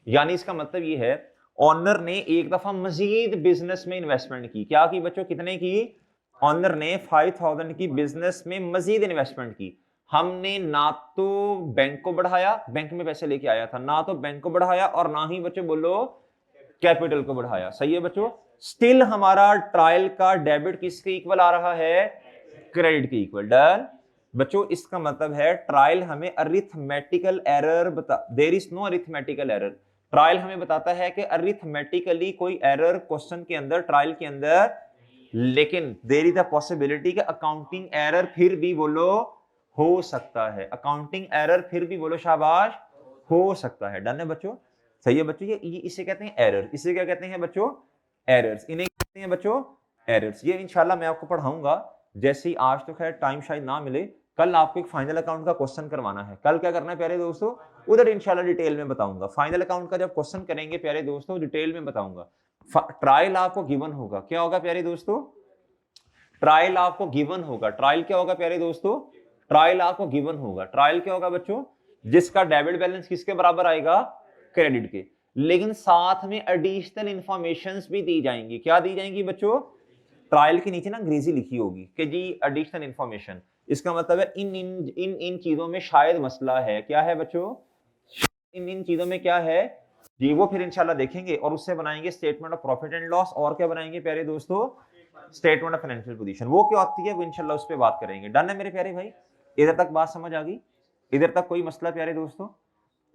यानी इसका मतलब ये है ऑनर ने एक दफा मजीद बिजनेस में इन्वेस्टमेंट की। क्या की बच्चों, कितने की? ऑनर ने 5000 की बिजनेस में मजीद इन्वेस्टमेंट की। हमने ना तो बैंक को बढ़ाया, बैंक में पैसे लेके आया था, ना तो बैंक को बढ़ाया और ना ही बच्चों बोलो कैपिटल को बढ़ाया। सही है बच्चों। स्टिल हमारा ट्रायल का डेबिट किसके इक्वल आ रहा है? क्रेडिट के इक्वल। डन बच्चों। इसका मतलब है ट्रायल हमें अरिथमेटिकल एरर बता, there is no arithmetical error. Trial हमें बताता है कि अरिथमेटिकली कोई एरर क्वेश्चन के अंदर, ट्रायल के अंदर, लेकिन देयर इज द पॉसिबिलिटी कि अकाउंटिंग एरर फिर भी बोलो हो सकता है। अकाउंटिंग एरर फिर भी बोलो शाबाश हो सकता है। डन है बच्चों। सही है बच्चों। ये इसे कहते हैं एरर। इसे क्या कहते हैं बच्चों? एरर्स। इन्हें कहते हैं बच्चों एरर्स। ये इंशाल्लाह मैं आपको पढ़ाऊंगा। जैसे ही आज तो खैर टाइम शायद ना मिले, कल आपको एक फाइनल अकाउंट का क्वेश्चन करवाना है। कल क्या करना है प्यारे दोस्तों? उधर इंशाल्लाह डिटेल में बताऊंगा। फाइनल अकाउंट का जब क्वेश्चन करेंगे प्यारे दोस्तों, डिटेल में बताऊंगा। ट्रायल आपको गिवन होगा। क्या होगा प्यारे दोस्तों? ट्रायल आपको गिवन होगा। ट्रायल क्या होगा प्यारे दोस्तों? ट्रायल आपको गिवन होगा। ट्रायल क्या होगा बच्चों? जिसका डेबिट बैलेंस किसके बराबर आएगा? क्रेडिट के। लेकिन साथ में एडिशनल इंफॉर्मेशंस भी दी जाएंगी। क्या दी जाएंगी बच्चों? ट्रायल के नीचे ना अंग्रेजी लिखी होगी कि जी एडिशनल इंफॉर्मेशन। इसका मतलब है इन इन इन इन चीजों में शायद मसला है। क्या है बच्चों? इन इन चीजों में क्या है जी, वो फिर इंशाल्लाह देखेंगे और उससे बनाएंगे statement of profit and loss. और क्या बनाएंगे प्यारे दोस्तों? Statement of financial position. वो क्या होती है वो इंशाल्लाह उस पर बात करेंगे। डन है मेरे प्यारे भाई। इधर तक बात समझ आ गई? इधर तक कोई मसला प्यारे दोस्तों?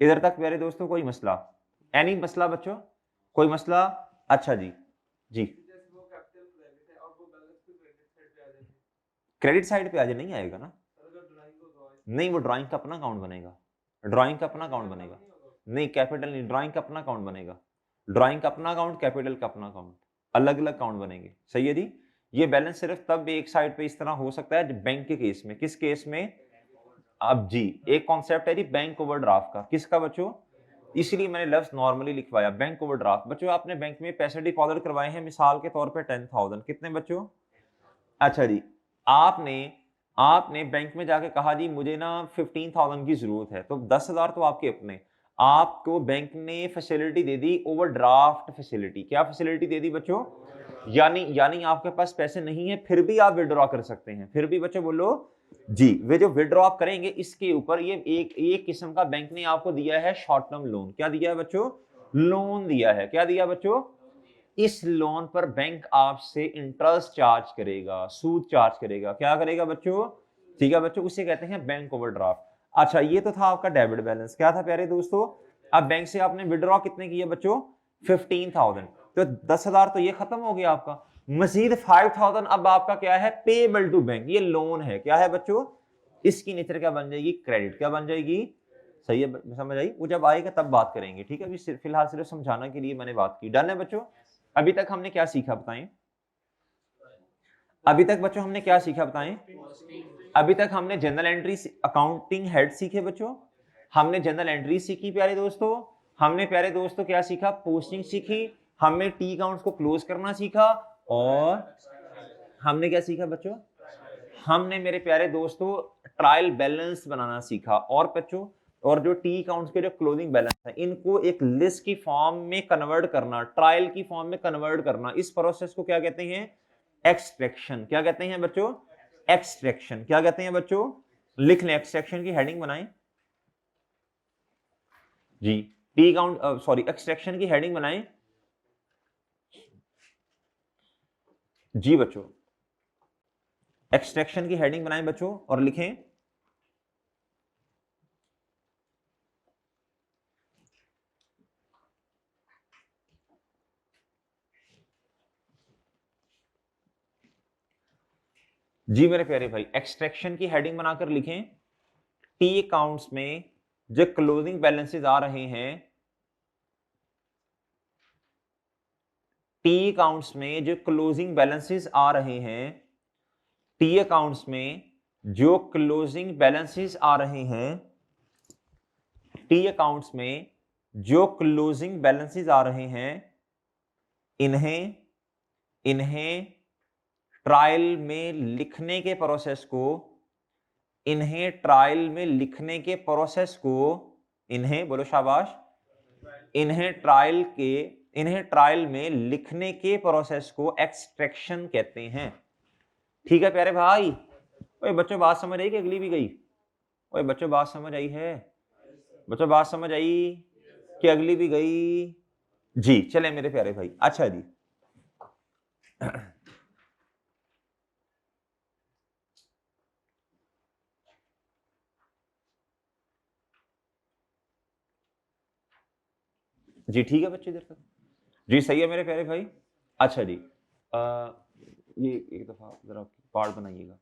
इधर तक प्यारे दोस्तों कोई मसला? एनी मसला बच्चों? कोई मसला? अच्छा जी। जी क्रेडिट साइड पे आ जाए, नहीं आएगा ना? नहीं, वो ड्राइंग का अपना अकाउंट बनेगा। ड्राइंग का अपना अकाउंट बनेगा। नहीं कैपिटल नहीं, ड्राइंग का अपना अकाउंट बनेगा। ड्राइंग का अपना अकाउंट, कैपिटल का अपना अकाउंट, अलग अलग अकाउंट बनेंगे। सही है जी। ये बैलेंस सिर्फ तब एक साइड पे इस तरह हो सकता है बैंक के केस में। किस केस में? अब जी एक कॉन्सेप्ट है जी बैंक ओवरड्राफ्ट का। किसका बच्चों? इसलिए मैंने लफ्ज नॉर्मली लिखवाया बैंक ओवरड्राफ्ट। बच्चों आपने बैंक में पैसे डिपॉजिट करवाए हैं मिसाल के तौर पे 10,000। कितने बच्चों? अच्छा जी। आपने आपने बैंक में जाके कहा जी मुझे ना 15,000 की जरूरत है, तो 10,000 तो आपके अपने। आपको बैंक ने फैसिलिटी दे दी ओवरड्राफ्ट फैसिलिटी। क्या फैसिलिटी दे दी बच्चों? यानी यानी आपके पास पैसे नहीं है फिर भी आप विड्रॉ कर सकते हैं। फिर भी बच्चों बोलो जी। वे जो विड्रॉ आप करेंगे इसके ऊपर ये एक किस्म का बैंक ने आपको दिया है शॉर्ट टर्म लोन। क्या दिया है बच्चों? लोन दिया है। क्या दिया बच्चों? इस लोन पर बैंक आपसे इंटरेस्ट चार्ज करेगा, सूद चार्ज करेगा। क्या करेगा बच्चों? ठीक है बच्चों, उसे कहते हैं बैंक ओवरड्राफ्ट। अच्छा ये तो था आपका डेबिट बैलेंस। क्या था प्यारे दोस्तों? अब बैंक से आपने विड्रॉ कितने किए बच्चों? 15,000। तो 10,000 तो ये खत्म हो गया आपका। मजीद 5,000 अब आपका क्या है? Payable to bank. ये लोन है। क्या है बच्चों? इसकी नेचर क्या बन जाएगी? क्रेडिट। क्या बन जाएगी? सही है, समझ आई? वो जब आएगा तब बात करेंगे। ठीक है, अभी फिलहाल सिर्फ समझाने के लिए मैंने बात की। डन है बच्चों। अभी तक हमने क्या सीखा बताएं? अभी तक बच्चों हमने क्या सीखा बताएं? अभी तक हमने जनरल एंट्री अकाउंटिंग हेड सीखे बच्चों। हमने जनरल एंट्री सीखी प्यारे दोस्तों। हमने प्यारे दोस्तों क्या सीखा? पोस्टिंग सीखी। हमने टी अकाउंट्स को क्लोज करना सीखा। और हमने क्या सीखा बच्चों? हमने मेरे प्यारे दोस्तों ट्रायल बैलेंस बनाना सीखा। और बच्चों और जो टी अकाउंट्स के जो क्लोजिंग बैलेंस है इनको एक लिस्ट की फॉर्म में कन्वर्ट करना, ट्रायल की फॉर्म में कन्वर्ट करना, इस प्रोसेस को क्या कहते हैं? एक्सट्रैक्शन। क्या कहते हैं बच्चों? एक्सट्रैक्शन। क्या कहते हैं बच्चों? लिख लें, एक्सट्रैक्शन की हेडिंग बनाएं जी। टी अकाउंट सॉरी एक्सट्रैक्शन की हेडिंग बनाएं जी बच्चों। एक्सट्रैक्शन की हेडिंग बनाएं बच्चों और लिखें जी मेरे प्यारे भाई। एक्सट्रैक्शन की हेडिंग बनाकर लिखें टी अकाउंट्स में जो क्लोजिंग बैलेंसेस आ रहे हैं, टी अकाउंट्स में जो क्लोजिंग बैलेंसेस आ रहे हैं, टी अकाउंट्स में जो क्लोजिंग बैलेंसेस आ रहे हैं, टी अकाउंट्स में जो क्लोजिंग बैलेंसेस आ रहे हैं, इन्हें इन्हें ट्रायल में लिखने के प्रोसेस को, इन्हें ट्रायल में लिखने के प्रोसेस को, इन्हें बोलो शाबाश, इन्हें ट्रायल में लिखने के प्रोसेस को एक्सट्रैक्शन कहते हैं। ठीक है प्यारे भाई। ओए बच्चों बात समझ आई कि अगली भी गई? ओए बच्चों बात समझ आई है? बच्चों बात समझ आई कि अगली भी गई? जी चले मेरे प्यारे भाई। अच्छा जी, जी ठीक है बच्चे, इधर तक जी सही है मेरे प्यारे भाई। अच्छा जी, ये एक दफा जरा पार्ट बनाइएगा।